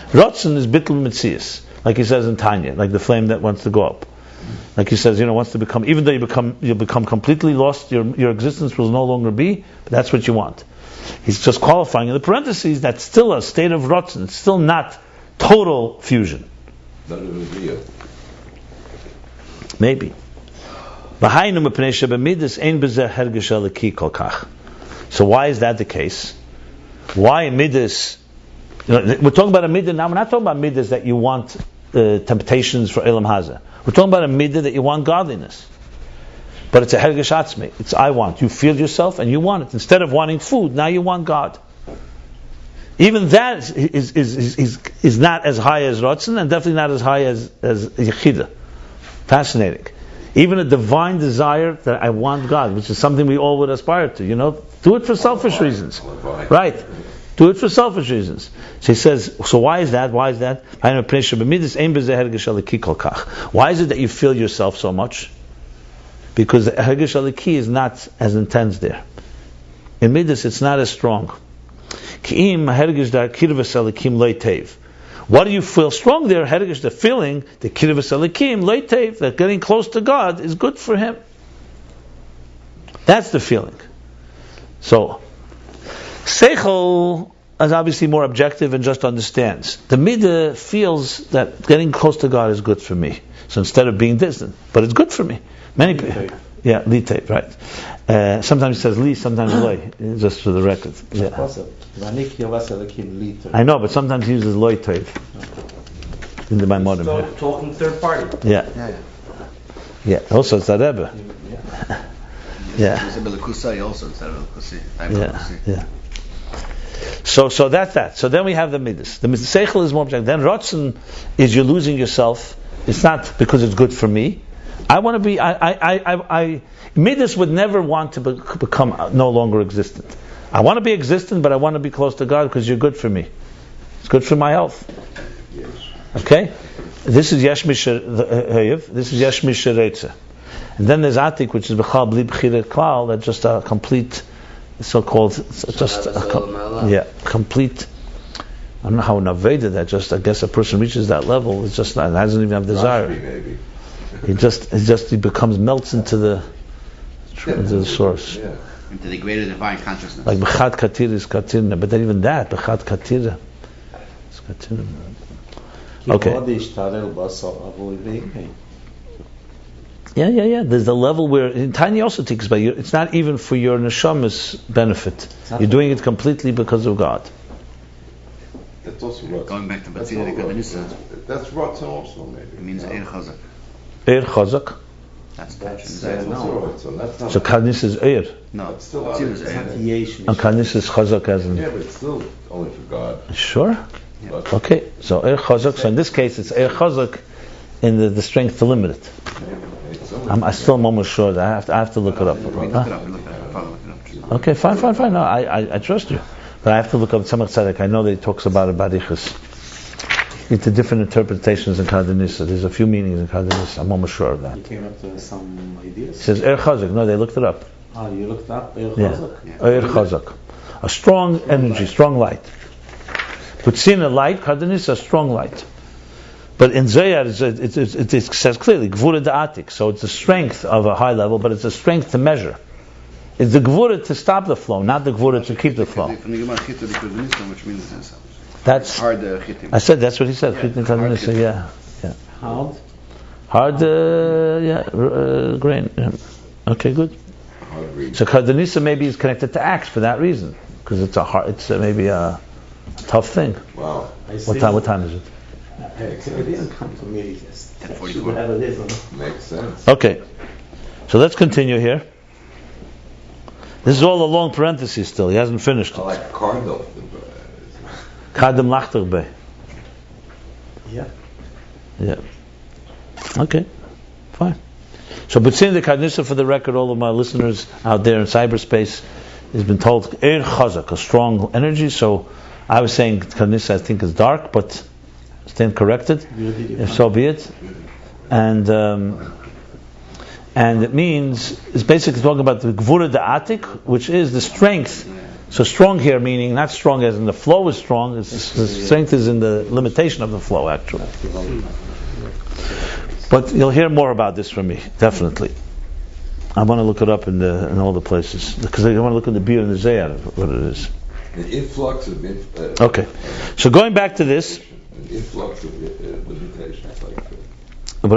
Rotzen is bittul metzias. Like he says in Tanya, like the flame that wants to go up. Like he says, wants to become, even though you'll become completely lost, your existence will no longer be, but that's what you want. He's just qualifying in the parentheses that's still a state of rotzen, it's still not total fusion. Not even real. Maybe. So why is that the case? Why midas? We're talking about a midah now. We're not talking about midas that you want temptations for Elam Hazeh. We're talking about a midah that you want godliness. But it's a hergesh atzmi. It's I want. You feel yourself and you want it. Instead of wanting food, now you want God. Even that is not as high as Ratzon and definitely not as high as Yechida. Fascinating. Even a divine desire that I want God, which is something we all would aspire to. Do it for selfish reasons. Right. Do it for selfish reasons. So he says, so why is that? Why is it that you feel yourself so much? Because the hergesh aliki is not as intense there. In midas, it's not as strong. What do you feel strong there? Hergesh, the feeling, the kirvas alikim leitev, that getting close to God is good for him. That's the feeling. So, Seichel is obviously more objective and just understands. The midah feels that getting close to God is good for me. So instead of being distant, but it's good for me. Many people, yeah, litev, right? Sometimes he says li, sometimes loy, just for the record. Yeah. I know, but sometimes he uses loy tev in the Maimonim. So talking third party. Yeah. Also, it's a Rebbe. Yeah. So that's that. So then we have the midas. The seichel is more objective. Then rotzen is you're losing yourself. It's not because it's good for me. I want to be. Midas would never want to become no longer existent. I want to be existent, but I want to be close to God because you're good for me. It's good for my health. Yes. Okay. This is yesh mishareitza. This is yesh mishareitza. And then there's atik, which is b'chal bli b'chira klal. That's just a complete, so-called, complete. I don't know how an aveda that. Just I guess a person reaches that level. It's just not, doesn't even have desire. Maybe. He becomes melts into the source. Yeah. Into the greater divine consciousness. Like b'chad katira is katirna, but then even that b'chad katira is katirna. Okay. Yeah. There's the level where in Tanya also takes about you. It's not even for your neshama's benefit. You're doing it completely because of God. That's also Ratzon. Going back to Batzillah Kadanisa. That's Ratzon also, maybe. It means Eir Chazak. Eir Chazak. That's Ratzon. That's not. So Kadnis is Eir. No, It's still Batzillah is Eir. And Kadnis is Chazak as in. Yeah, but it's still only for God. Sure. But Okay. So Eir Chazak. So in this case, it's Eir Chazak in the strength to limit it. I still am almost sure that I have to look it up. Look it up. Okay, fine. No, I trust you. But I have to look up Tzemach Tzedek. I know that he talks about it barichas. It's a different interpretations in Kadanisa. There's a few meanings in Kadanisa. I'm almost sure of that. You came up to some ideas? It says Eir Chazak. No, they looked it up. You looked up Eir Yeah. Chazak? Eir Chazak. A strong energy, strong light. Putzina light, Kadanisa, strong light. But in Zohar, it says clearly, Gvura Da'atik. So it's the strength of a high level, but it's the strength to measure. It's the Gvura to stop the flow, not the Gvura to keep the flow. From the Gemara Chita B'Kodenistan, which means That's hard chitim. I said that's what he said. Yeah, Hard chitim. yeah. Hard? Hard, grain. Yeah. Okay, good. Hard read. So Kardanisa maybe is connected to axe for that reason, because it's maybe a tough thing. Wow. What time is it? It didn't come to me. Yes. 10:44. Whatever it is. Makes sense. Okay, so let's continue here. This is all a long parenthesis still. He hasn't finished I it. like cardinal. Kadam lachter be. Yeah. Yeah. Okay, fine. So, but seeing the Kadnisa, for the record, all of my listeners out there in cyberspace has been told Er Chazak, a strong energy. So, I was saying Kadnisa I think is dark, but stand corrected. If so be it. And it means it's basically talking about the Gvura Da'atik, which is the strength. So strong here meaning not strong as in the flow is strong. The strength is in the limitation of the flow actually. But you'll hear more about this from me, definitely. I want to look it up in all the places because I want to look in the beer and the Zayar what it is. An influx of Okay, so going back to this. An influx of limitations like that. Okay.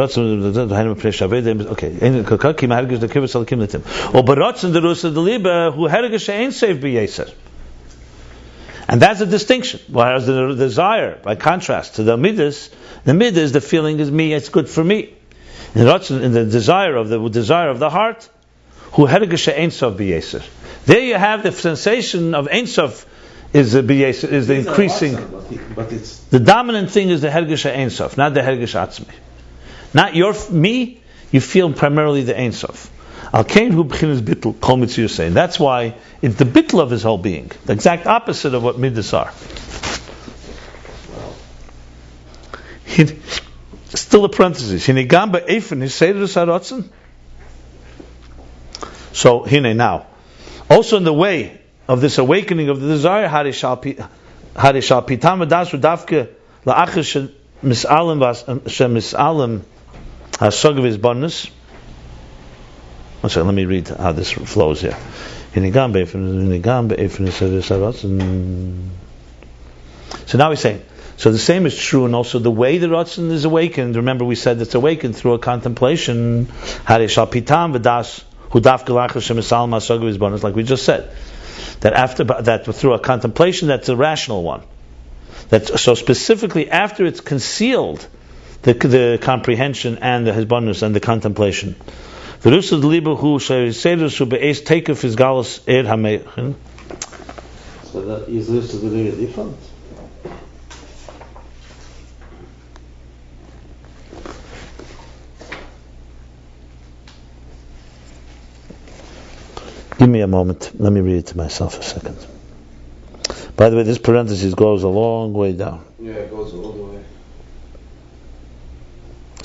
And that's a distinction. Whereas the desire, by contrast to the midas the feeling is me, it's good for me. In the desire of the heart, there you have the sensation of Ein Sof is the increasing. But it's The dominant thing is the Hergesh Ein Sof, not the Hergesh Atzmi. Not me, you feel primarily the Ein Sof. Al Kain Hu B'chinas Bittul, Kol Mitzvah saying. That's why it's the bittul of his whole being, the exact opposite of what midas are. Still a parenthesis. Hinegam be'efen hiseirus harotzen. So hine now, also in the way of this awakening of the desire, harishal pitam v'dasu davke la'achir shemisalim hasog of his bonus. One second, let me read how this flows here. So now he's saying, so the same is true, and also the way the Ratzon is awakened. Remember, we said it's awakened through a contemplation. Like we just said, that after that through a contemplation, that's a rational one. So specifically after it's concealed, the comprehension and the hisbonus and the contemplation. The Rusad Liba who says who be'es takef his galus er hamechin. so that is Rusad Liba different. Give me a moment. Let me read it to myself a second. By the way, this parenthesis goes a long way down. Yeah, it goes all the way.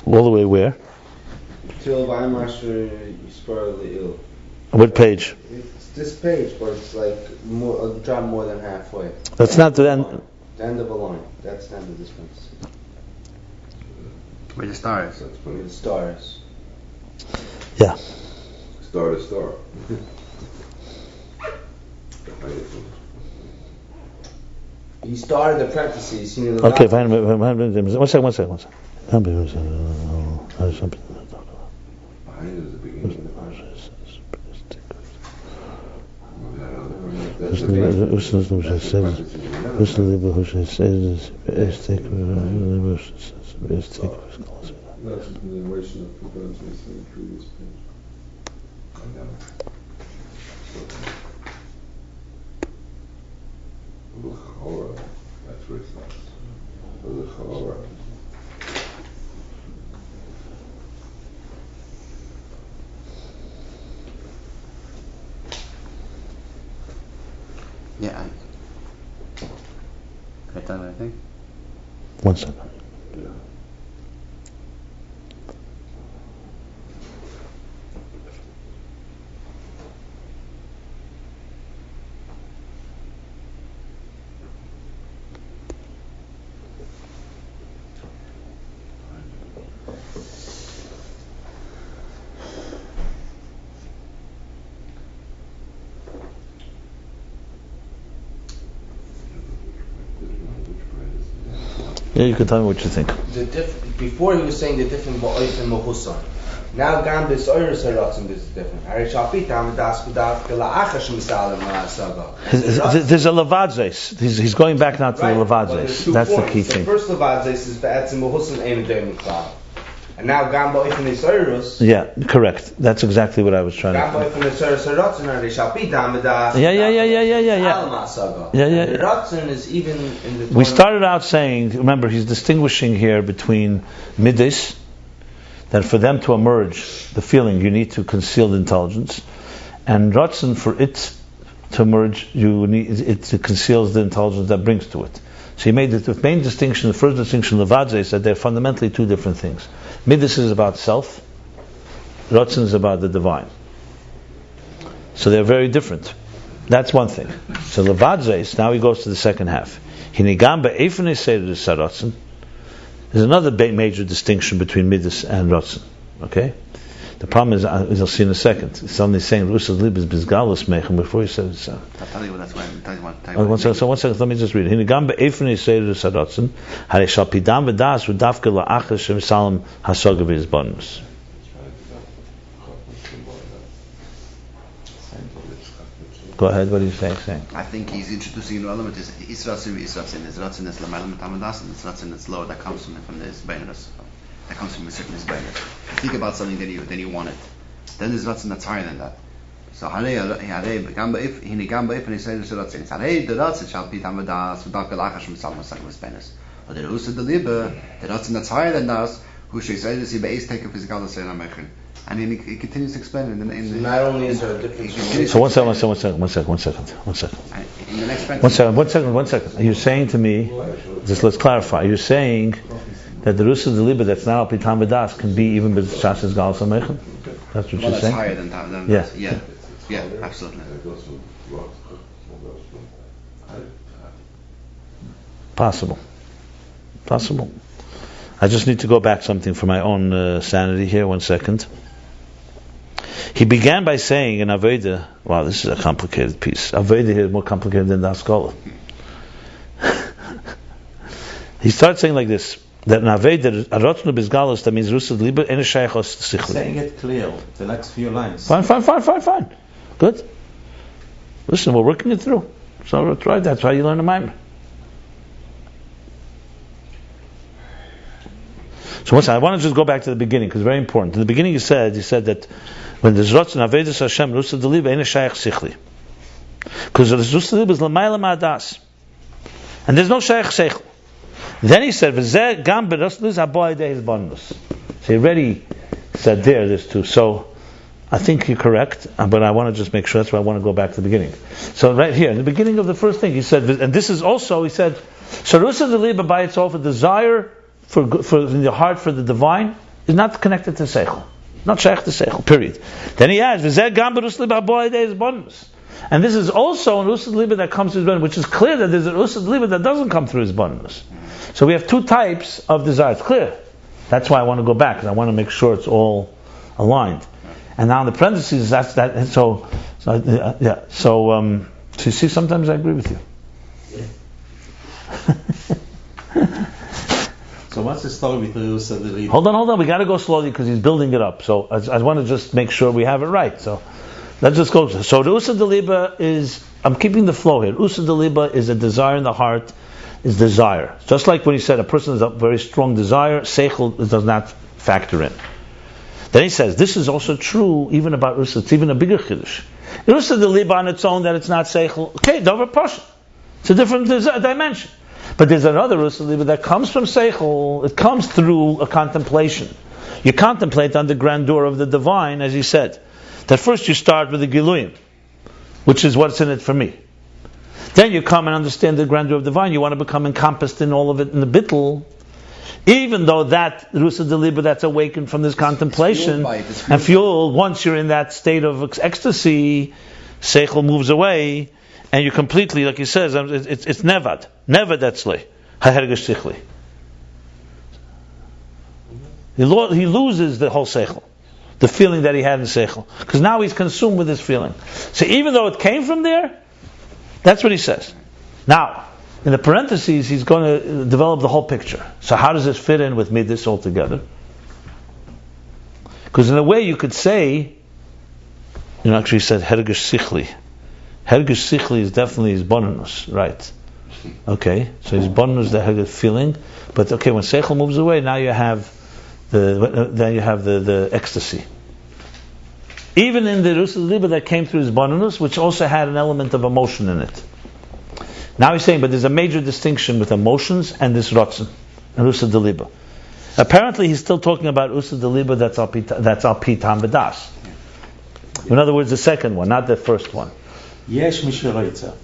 All the way where? Till Weimarsher Yisrael ill. What page? It's this page, but it's like a drop more than halfway. That's not the end. The end of a line. That's the end of this one. Where the stars. That's With funny. the stars. Yeah. Star to star. He started the parentheses. You know, Okay, fine. One second. Behind it is the beginning of the Pasha. That's the That's the continuation of the parentheses in the previous page. That's where it starts. Yeah. Right done, I think. One second. Yeah, you can tell me what you think. Before he was saying the different ba'oif and mahusan. Now gambis oiris haratzim is different. There's a levadzes. He's going back now to the levadzes. That's the key thing. The first levadzes is be'etzim mahusan ein adem klal. And now gamba oif and oiris. Yeah, correct. That's exactly what I was trying to. Gamba oif and oiris haratzim are they shall be damadas. Yeah. The ratzin is even in the. We started out saying, remember, he's distinguishing here between midis, that for them to emerge, the feeling, you need to conceal the intelligence, and ratzin, for it to emerge, it conceals the intelligence that brings to it. So he made the main distinction, the first distinction, levadze, is that they're fundamentally two different things. Midis is about self, ratzin is about the divine. So they're very different. That's one thing. So levadze, now he goes to the second half. Hinigam be'efnei seder saratzin. There's another major distinction between midis and ratzin. Okay? The problem is, as I'll see in a second, it's only saying Rusas Lib is Bizgalus Mechem before he says it. I'll tell you what that's why I'm telling you. One second, let me just read it. Hinigam be'efnei seder saratzin, harei shal pidam v'das v'dafke la'achas shem salam hasoga v'izbonus. Go ahead, what are you saying? I think he's introducing a new element. Is Isratzin. Is Ratzin is Lamalam Tamadas, and it's Ratzin that's lower, that comes from the Isbainus. That comes from a certain Isbainus. Think about something that you want it. Then there's Ratzin that's higher than that. So Harei Gamba if he says Ratzin. Harei the Ratzin shall be Tamadas, V'davka Lachash from Salma Sagmas Isbainus. But the Rusa the Liber, the Ratzin that's higher than us, who should say this, he base take a physical Seilam Mechin. And he continues to explain it. Not only is there a difference. So one second. In the next one second. You're saying to me, just let's clarify. You're saying that the Rusa the Liba that's now Pitam B'das can be even B'Shash's Gal Samechem? That's what you're saying? Higher than yeah, absolutely. Possible. I just need to go back something for my own sanity here. 1 second. He began by saying in Aveda, wow, this is a complicated piece. Aveda here is more complicated than the Haskalah. He starts saying like this, that in Aveda, Arotnu Bizgalus, that means Rusad Liber, Ene Shayachos Sichli. Saying it clear, the next few lines. Fine. Good. Listen, we're working it through. So try that's how you learn a Maimer. So once I want to just go back to the beginning because it's very important. In the beginning, he said that when there's Ratzin Avedus Hashem Rusad Deliba Ein Shayach Sichli, because the Rusad Deliba is L'mayla Ma'adas, and there's no Shayach Seichel. Then he said V'zeh Gam B'Rusad Liz Aboy Deis Bonus. So he already said there's two. So I think you're correct, but I want to just make sure. That's why I want to go back to the beginning. So right here, in the beginning of the first thing, he said, and this is also, he said, so Rusad Deliba by itself, a desire for in the heart for the divine is not connected to seichel, not shaykh to seichel. Period. Then he adds, "V'zeh gam b'rusad liba aboy deis bonus," and this is also an rusad liba that comes through his bonus, which is clear that there's a rusad liba that doesn't come through his bonus. So we have two types of desires. Clear. That's why I want to go back because I want to make sure it's all aligned. And now in the parentheses, that's that. So you see, sometimes I agree with you. So what's the story with the Rusa the Liba? Hold on. We got to go slowly because he's building it up. So I want to just make sure we have it right. So let's just go. So the Usa Deliba is, I'm keeping the flow here. Usa Deliba is a desire in the heart, is desire. Just like when he said a person has a very strong desire, Seichel does not factor in. Then he says, this is also true even about Usa. It's even a bigger Chiddush. Usa Deliba on its own, that it's not Seichel. Okay, Dover Pasha. It's a different dimension. But there's another Rusa Liba that comes from Seichel. It comes through a contemplation. You contemplate on the grandeur of the divine, as he said. That first you start with the Giluyim, which is what's in it for me. Then you come and understand the grandeur of the divine. You want to become encompassed in all of it in the bittul. Even though that Rusa Liba that's awakened from this contemplation and fueled, once you're in that state of ecstasy, Seichel moves away. And you completely, like he says, it's nevad etzli, hahergesh sichli. He loses the whole seichel, the feeling that he had in seichel, because now he's consumed with this feeling. So even though it came from there, that's what he says. Now, in the parentheses, he's going to develop the whole picture. So how does this fit in with Midas altogether? Because in a way you could say, actually he said Hergish Sichli. Hergish Sichli is definitely his bonus, right? Okay, so his bonus the Hergish feeling, but okay, when Seichel moves away, now you have the ecstasy. Even in the Rusa Liba that came through his bonus, which also had an element of emotion in it. Now he's saying, but there's a major distinction with emotions and this Ratzon, and Rusa Deliba. Apparently, he's still talking about Usa Deliba that's al Pitam B'das. In other words, the second one, not the first one. Yesh Misharoitza.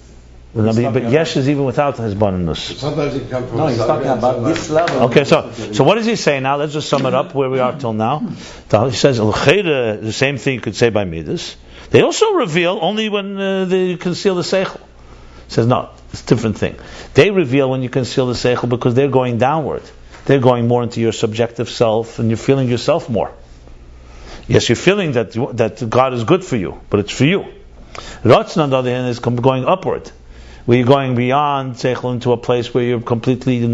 But Yesh is even without his bonus. Sometimes it comes from No, he's talking about this level. Okay, so what does he say now? Let's just sum it up where we are till now. He says, the same thing you could say by Midas. They also reveal only when they conceal the Seichel. He says, no, it's a different thing. They reveal when you conceal the Seichel because they're going downward. They're going more into your subjective self, and you're feeling yourself more. Yes, you're feeling that God is good for you, but it's for you. Ratzon, on the other hand, is going upward, where you're going beyond Seichel into a place where you're completely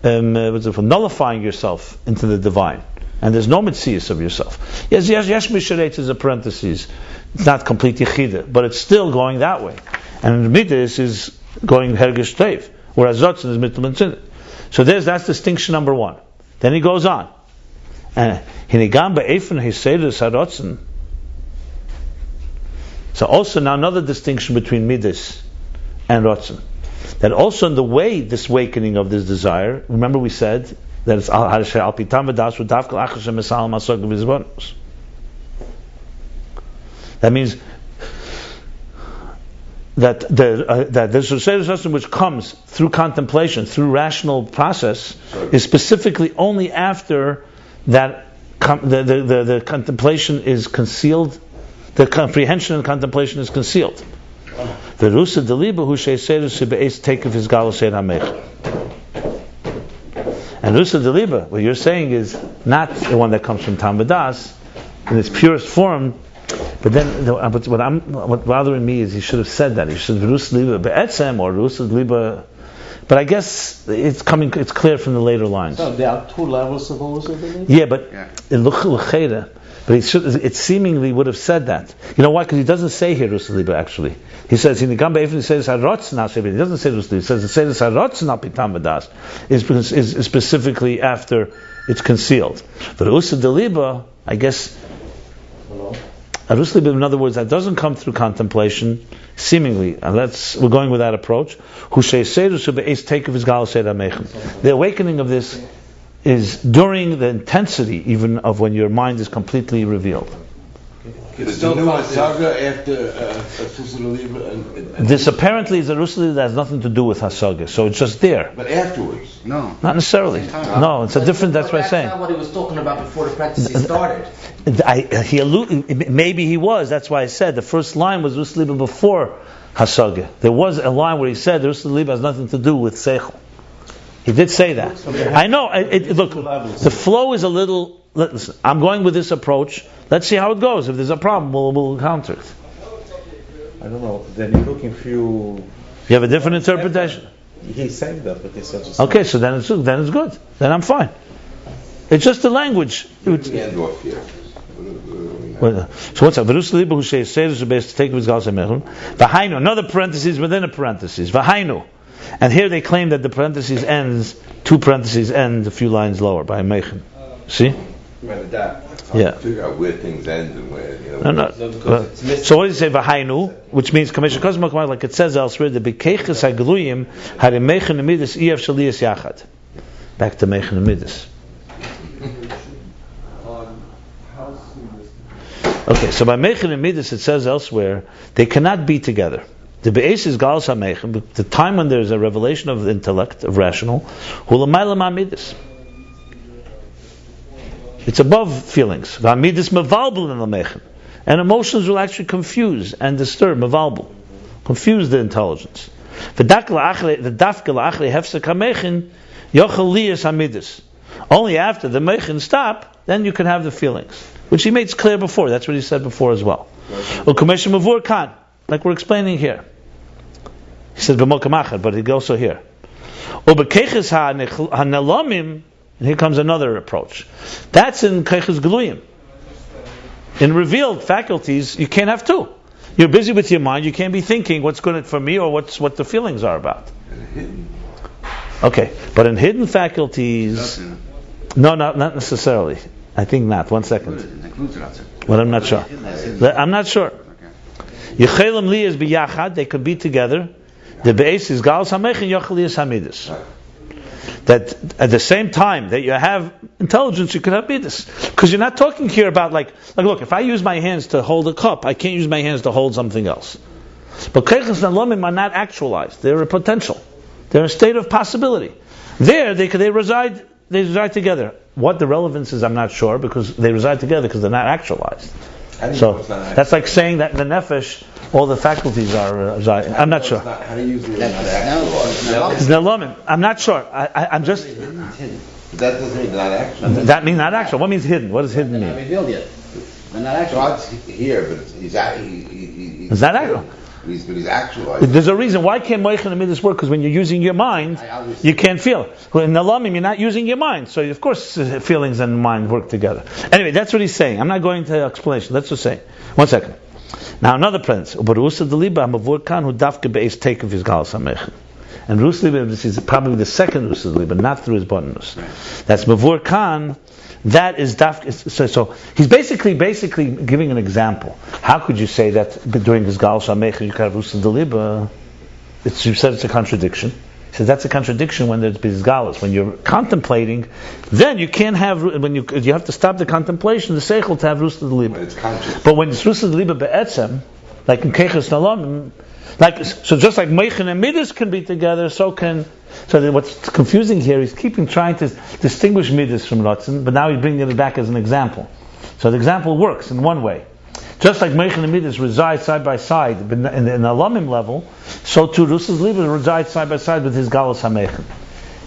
nullifying yourself into the divine, and there's no mitzias of yourself. Yes, misharet is a parenthesis. It's not complete yichida, but it's still going that way. And Midas is going hergish teiv, whereas Ratzon is mittel and tzidit. So that's distinction number one. Then he goes on. So also now another distinction between Midas and Ratzon. That also in the way, this awakening of this desire, remember we said that it's al pitam v'das v'davkal achashem esal masog v'zbonos. That means that the system which comes through contemplation, through rational process, is specifically only after that the contemplation is concealed, the comprehension and contemplation is concealed. The Rusa Deliba who she'eserus be'es take of his galosed hamech. And Rusa Deliba, what you're saying is not the one that comes from Tam V'das in its purest form. But then, what's bothering me is he should have said that. He should have Rus Liba Be'etzem or Rus Liba. But I guess it's clear from the later lines. So there are two levels of Rus Liba? Yeah, but in L'cheda, but it seemingly would have said that. You know why? Because he doesn't say here Rus Liba actually. He says, he says Harotz now, he doesn't say Rus Liba. He says, Harotz now Pitam V'das is specifically after it's concealed. But Rus Liba, I guess, Rus Liba, in other words, that doesn't come through contemplation, seemingly, and we're going with that approach. The awakening of this is during the intensity, even of when your mind is completely revealed. There's no hasaga after this apparently is a Rus Liba that has nothing to do with hasaga, so it's just there. But afterwards, no, not necessarily. No, it's a different. That's what I'm saying. That's not what he was talking about before the parentheses started. Maybe he was. That's why I said the first line was Rus Liba before hasaga. There was a line where he said Rus Liba has nothing to do with seichel. He did say that. I know. Look, the flow is a little. Listen, I'm going with this approach. Let's see how it goes. If there's a problem, we'll counter it. I don't know. Then you're looking for you. You have a different interpretation. He's saying that, but he said. Okay, so then it's good. Then I'm fine. It's just the language. end off here. So what's up? V'hainu, another parenthesis within a parenthesis. V'hainu. And here they claim that the parenthesis ends, two parentheses end a few lines lower by a mechin. See? Yeah. Figure out where things end and where, No. So what does it say? V'hainu, which means like it says elsewhere, the bekeches hagluyim had a mechin amidus ef shalias yachad. Back to mechin amidus. Okay, so by mechin amidus it says elsewhere they cannot be together. The be'es is galas ha'mechin, the time when there is a revelation of the intellect, of rational, hulamayla ma'amidus. It's above feelings. V'amidus mevalbel in l'mechin. And emotions will actually confuse and disturb, mevalbel. Confuse the intelligence. The dafka la'achle hefsek ha'mechin, yochel liyas ha'midus. Only after the mechin stop, then you can have the feelings. Which he makes clear before. That's what he said before as well. Like we're explaining here. He says b'mokam achar, but he goes also here. U'bekeiches ha'nelamim, and here comes another approach. That's in keiches geluyim. In revealed faculties, you can't have two. You're busy with your mind. You can't be thinking what's good for me or what the feelings are about. Okay, but in hidden faculties, no, not necessarily. I think not. 1 second. Well, I'm not sure. I'm not sure. Yechelim li is biyachad. They could be together. The beis is galos hamechin yochel li is hamidus. That at the same time that you have intelligence, you can have midas. Because you're not talking here about like look, if I use my hands to hold a cup, I can't use my hands to hold something else. But keiches nalomim are not actualized. They're a potential. They're a state of possibility. There, they reside together. What the relevance is, I'm not sure, because they reside together because they're not actualized. So that's like saying that in the nefesh, all the faculties are. I'm not sure. How do you use the not actualized? It's nalomim. I'm not sure. I'm just. That doesn't mean not actual. That means not actual. What means hidden? What does hidden mean? Not revealed yet. They're not actual. God's here, but he's not actual. But he's actualized. There's a reason why can't moichin and midas work, because when you're using your mind, you can't feel. Well, in nalamim, you're not using your mind, so of course feelings and mind work together. Anyway, that's what he's saying. I'm not going to explanation. Let's just say 1 second. Now another premise. And Rus Liba, this is probably the second Rus Liba, not through his bonus. That's Mavur Khan. That is daf. So he's basically giving an example. How could you say that during his Galus HaMechen you can have Rus Liba? You said it's a contradiction. He said that's a contradiction when there's Galus. When you're contemplating, then you can't have. When you have to stop the contemplation, the seichel to have Rus Liba. But when it's Rus Liba be'etzem, like in Keiches Nalam, so just like Meichen and Midas can be together, so what's confusing here is trying to distinguish Midas from Ratzon, but now he's bringing it back as an example. So the example works in one way. Just like Meichen and Midas reside side by side in the Alamim level, so too Rus Liba resides side by side with his Galus HaMeichen.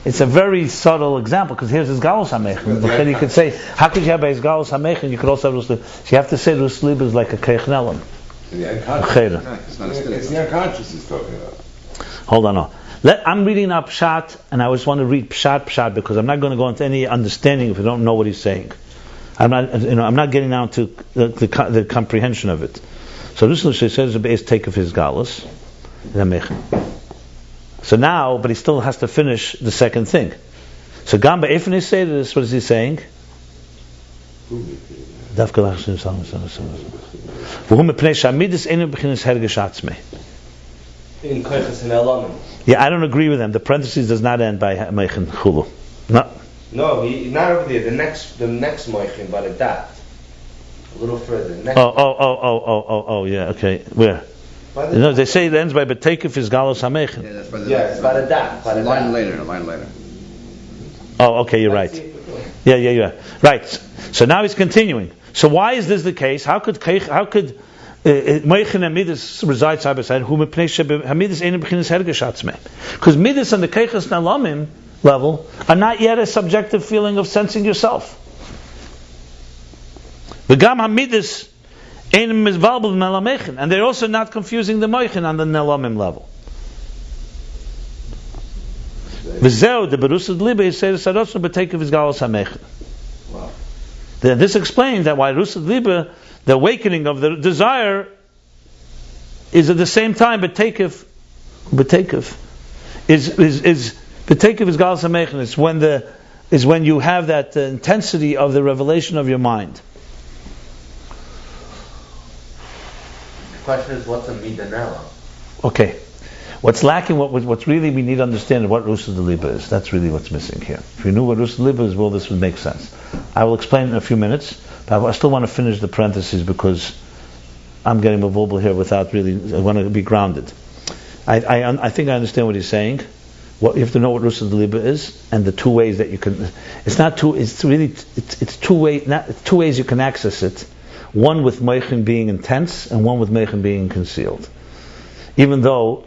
It's a very subtle example, because here's his Galus HaMeichen. But then you could say, how could you have his Galus HaMeichen? You could also have Rus Liba. So you have to say Rus Liba is like a Keich Nelam. It's the unconscious he's talking about. Hold on. I'm reading up Pshat, and I just want to read Pshat because I'm not going to go into any understanding if you don't know what he's saying. I'm not getting down to the comprehension of it. So this says the base take of his galus. So now, but he still has to finish the second thing. So Gamba Ifni say this. What is he saying? Yeah, I don't agree with him. The parentheses does not end by Meichen Chulu. No. No, not over there. The next Meichen, but at that. A little further. Yeah, okay. Where? They say it ends by B'teikif is Galus HaMeichen. Yeah, it's by the dat. A line later. Oh, okay, you're right. Yeah. Right. So now he's continuing. So why is this the case? How could Meichen and Midas reside side by side? Because Midas and the Keiches Nalamim level are not yet a subjective feeling of sensing yourself. And they're also not confusing the Meichen on the Nalamim level. This explains that why Rus Liba, the awakening of the desire, is at the same time B'teikif is Galus HaMeichen. Is when you have that intensity of the revelation of your mind. The question is, what's a Midah now? Okay. What's lacking, what's really we need to understand what Rus Liba is. That's really what's missing here. If we knew what Rus Liba is, well, this would make sense. I will explain in a few minutes, but I still want to finish the parentheses because I'm getting mavobel here without really, I want to be grounded. I think I understand what he's saying. You have to know what Rus Liba is, and the two ways that you can, it's two ways you can access it. One with Meichen being intense, and one with Meichen being concealed. Even though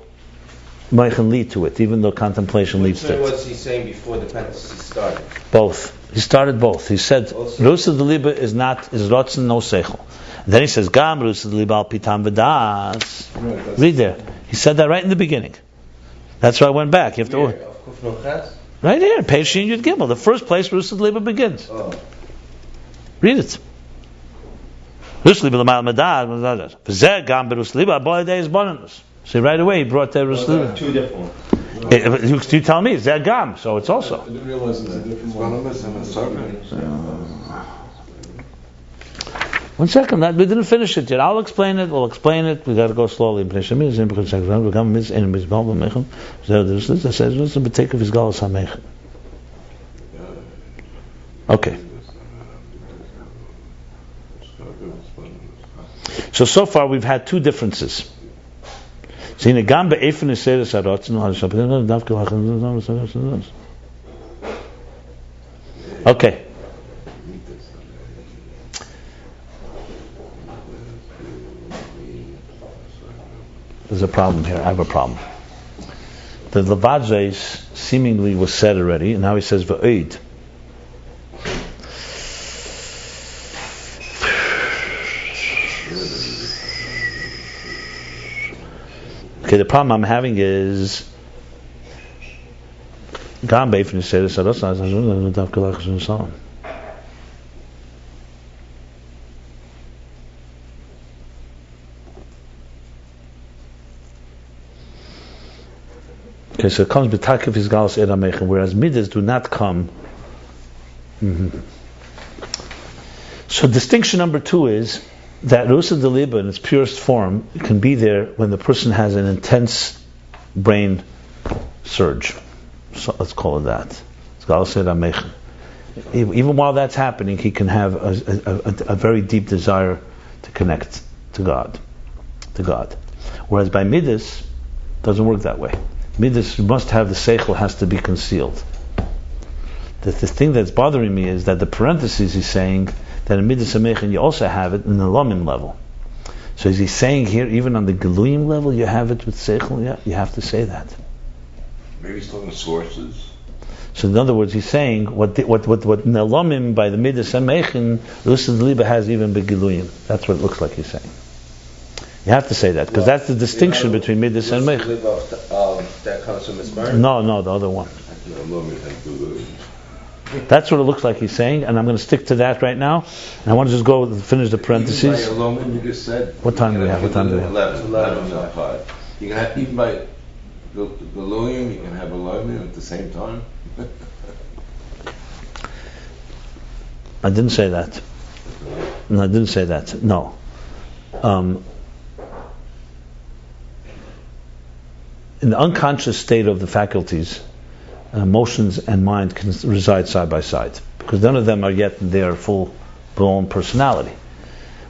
Meichen lead to it, even though contemplation leads to it. What's he saying before the parentheses started? Both. He started both. He said, Rus Liba is Ratzon, no Seichel. And then he says, Gam Rus Liba al Pitam V'das. Read there. He said that right in the beginning. That's why I went back. You have to Kufno right here, page Shin Yud Gimel, the first place Rus Liba begins. Oh. Read it. Rus Liba l'mal medad, v'zeh gam berus Liba aboy day is bonus. See, right away he brought the Rus Liba. Two different ones. You tell me, Zeh gam, so it's also. I didn't realize it's a different one. One second, we didn't finish it yet. I'll explain it, we'll explain it. We got to go slowly. Okay. So far we've had two differences. Okay. There's a problem here. I have a problem. The Levadres seemingly was said already, and now he says v'oid. Okay, the problem I'm having is Gam beifin said okay, so it comes b'takif his galas eramechem, whereas midas do not come. So distinction number 2 is that Rusa Deliba in its purest form can be there when the person has an intense brain surge. So let's call it that. Even while that's happening, he can have a very deep desire to connect to God. Whereas by Midas, it doesn't work that way. Midas, you must have the seichel has to be concealed. The thing that's bothering me is that the parentheses he's saying that in Midas HaMechen you also have it in the Lomim level. So is he saying here, even on the Geluyim level, you have it with seichel? Yeah, you have to say that. Maybe he's talking sources. So in other words, he's saying what Nelomim by the Midas HaMechen, Rusad Liba has even Begiluyim. That's what it looks like he's saying. You have to say that because that's the distinction between Midas and Mechen. That comes from Ismar? No, the other one. That's what it looks like he's saying, and I'm going to stick to that right now. And I want to just go finish the parentheses. Even by you just said. What time do we have? 11, not 5. You can have even by the Luyim, you can have a Luyim at the same time. I didn't say that. No, I didn't say that. No. In the unconscious state of the faculties, emotions and mind can reside side by side because none of them are yet in their full-blown personality.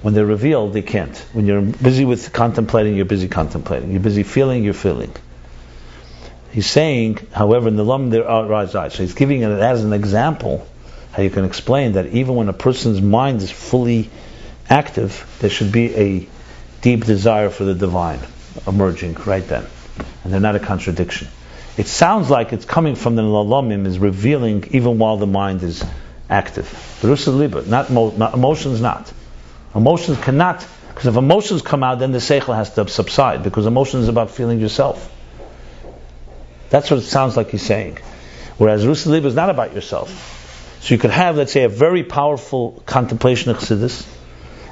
When they're revealed, they can't. When you're busy with contemplating, you're busy contemplating. You're busy feeling, you're feeling. He's saying, however, in the Lum there are reside. So he's giving it as an example how you can explain that even when a person's mind is fully active, there should be a deep desire for the divine emerging right then. And they're not a contradiction. It sounds like it's coming from the Lalomim, is revealing even while the mind is active. The Rusa Liba, not emotions, not. Emotions cannot, because if emotions come out, then the Seichel has to subside, because emotion is about feeling yourself. That's what it sounds like he's saying. Whereas Rusa Liba is not about yourself. So you could have, let's say, a very powerful contemplation of Chassidus,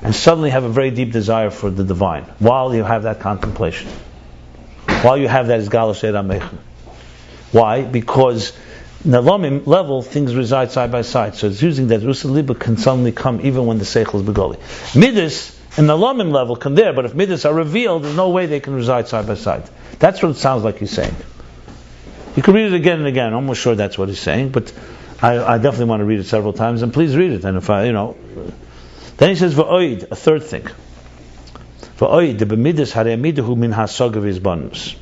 and suddenly have a very deep desire for the divine, while you have that contemplation. While you have that is Galus Eramechem. Why? Because in the Lomim level, things reside side by side. So it's using that Rusa Liba can suddenly come even when the Seichel is Begoli. Midas, in the Lomim level, can there, but if Midas are revealed, there's no way they can reside side by side. That's what it sounds like he's saying. You can read it again and again. I'm almost sure that's what he's saying, but I definitely want to read it several times, and please read it. And if then he says, V'oid, a third thing. V'oid, the b'midas haremidahu min hasogav izbanus.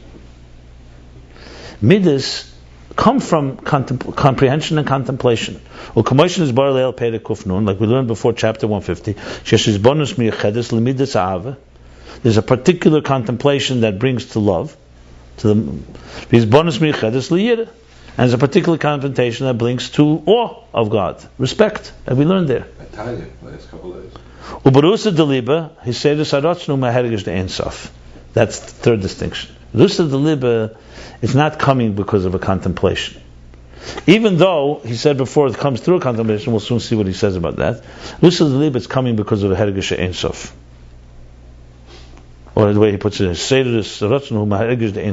Midas come from comprehension and contemplation. Like we learned before, chapter 150. There's a particular contemplation that brings to love. And there's a particular contemplation that brings to awe of God, respect, that we learned there. Italian, last couple of days. That's the third distinction. Rusa de Liba is not coming because of a contemplation. Even though he said before it comes through a contemplation, we'll soon see what he says about that. Rusa de Liba is coming because of a Hergish Ein Sof. Or the way he puts it, the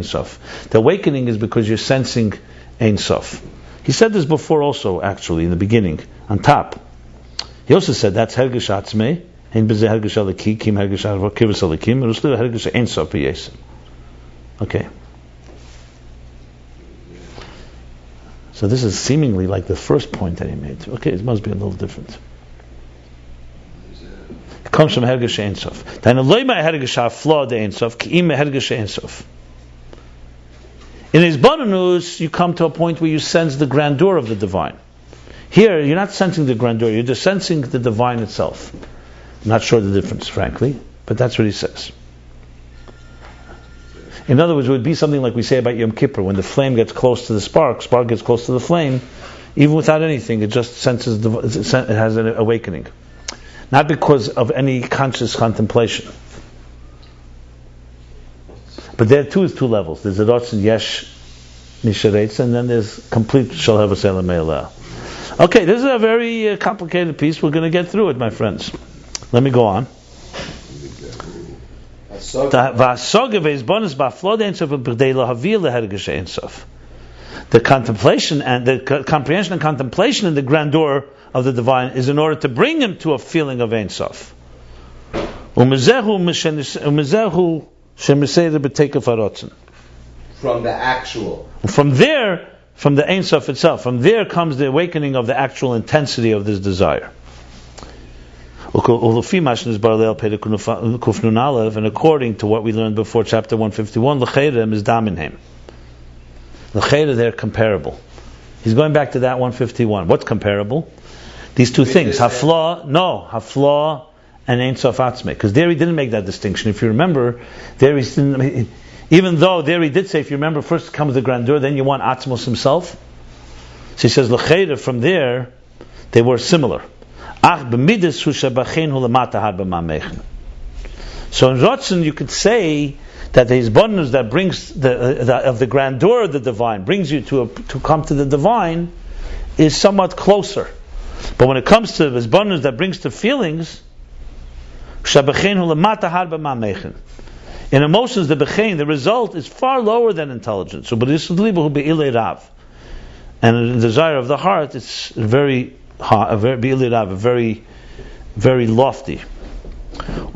awakening is because you're sensing Ein Sof. He said this before also, actually, in the beginning, on top. He also said that's Hergish Atzmei, Ein B'zeh Hergish Aleki, Kim Hergish Kivus Alekim, Rusli Hergish Ein Sof B'yesem. Okay. So this is seemingly like the first point that he made. Okay, it must be a little different. It comes from Hergish Ein Sof. Then Eloima Hergish HaFlo de Ein Sof, Ki'im Hergish Ein Sof. In his Bonanus, you come to a point where you sense the grandeur of the divine. Here, you're not sensing the grandeur, you're just sensing the divine itself. I'm not sure the difference, frankly, but that's what he says. In other words, it would be something like we say about Yom Kippur, when the flame gets close to the spark gets close to the flame, even without anything, it just senses, it has an awakening. Not because of any conscious contemplation. But there too is two levels. There's a Ratzon Yesh Misharetz, and then there's complete Shalhev Selam Me'elah. Okay, this is a very complicated piece. We're going to get through it, my friends. Let me go on. The contemplation and the comprehension and contemplation in the grandeur of the divine is in order to bring him to a feeling of Ein Sof. From the actual. From there, from the Ein Sof itself, from there comes the awakening of the actual intensity of this desire. And according to what we learned before, chapter 151, l'cheirem is daminhem. L'cheirem, they're comparable. He's going back to that 151. What's comparable? These two things. Hafla and Ein Sof Atzmei. Because there he didn't make that distinction. If you remember, there he didn't, even though there he did say, if you remember, first comes the grandeur, then you want Atzmos himself. So he says, l'cheirem, from there, they were similar. So in Ratzon you could say that the Hizbonus that brings of the grandeur of the divine brings you to come to the divine is somewhat closer. But when it comes to the Hizbonus that brings to feelings, in emotions, the result is far lower than intelligence. So, but and the desire of the heart, it's very very, very lofty. And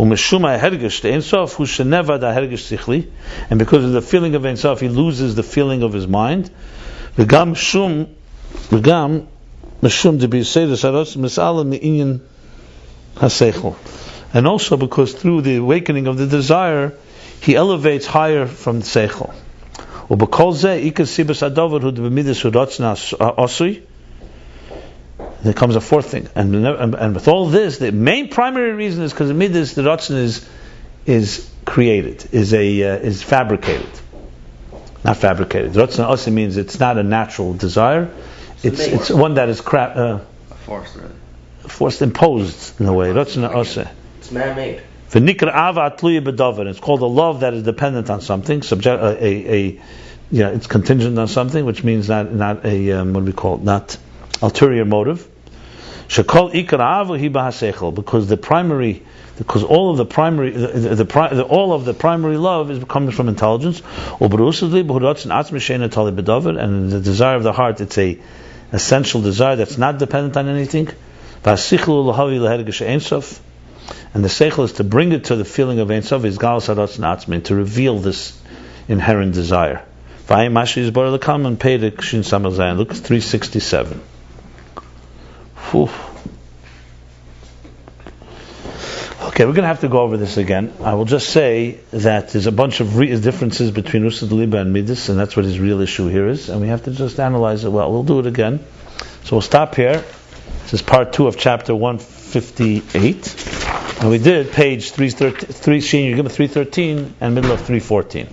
because of the feeling of Ein Sof, he loses the feeling of his mind. And also because through the awakening of the desire, he elevates higher from the seichel. There comes a fourth thing, and with all this, the main primary reason is because the midas, the Ratzon is created, is fabricated, not fabricated. Ratzon also means it's not a natural desire; it's one that is forced, imposed in a way. Ratzon also. It's man-made. It's called a love that is dependent on something, it's contingent on something, which means not a what do we call it? Not ulterior motive. Because all of the primary love is comes from intelligence. And the desire of the heart, it's a essential desire that's not dependent on anything. And the seichel is to bring it to the feeling of Ein Sof, is galas haratzon atzmei, to reveal this inherent desire. Look at 367. Okay, we're going to have to go over this again. I will just say that there's a bunch of differences between Rusa de Liba and Midas, and that's what his real issue here is, and we have to just analyze it well. We'll do it again. So we'll stop here. This is part 2 of chapter 158, and we did page 313, you give me 313 and middle of 314.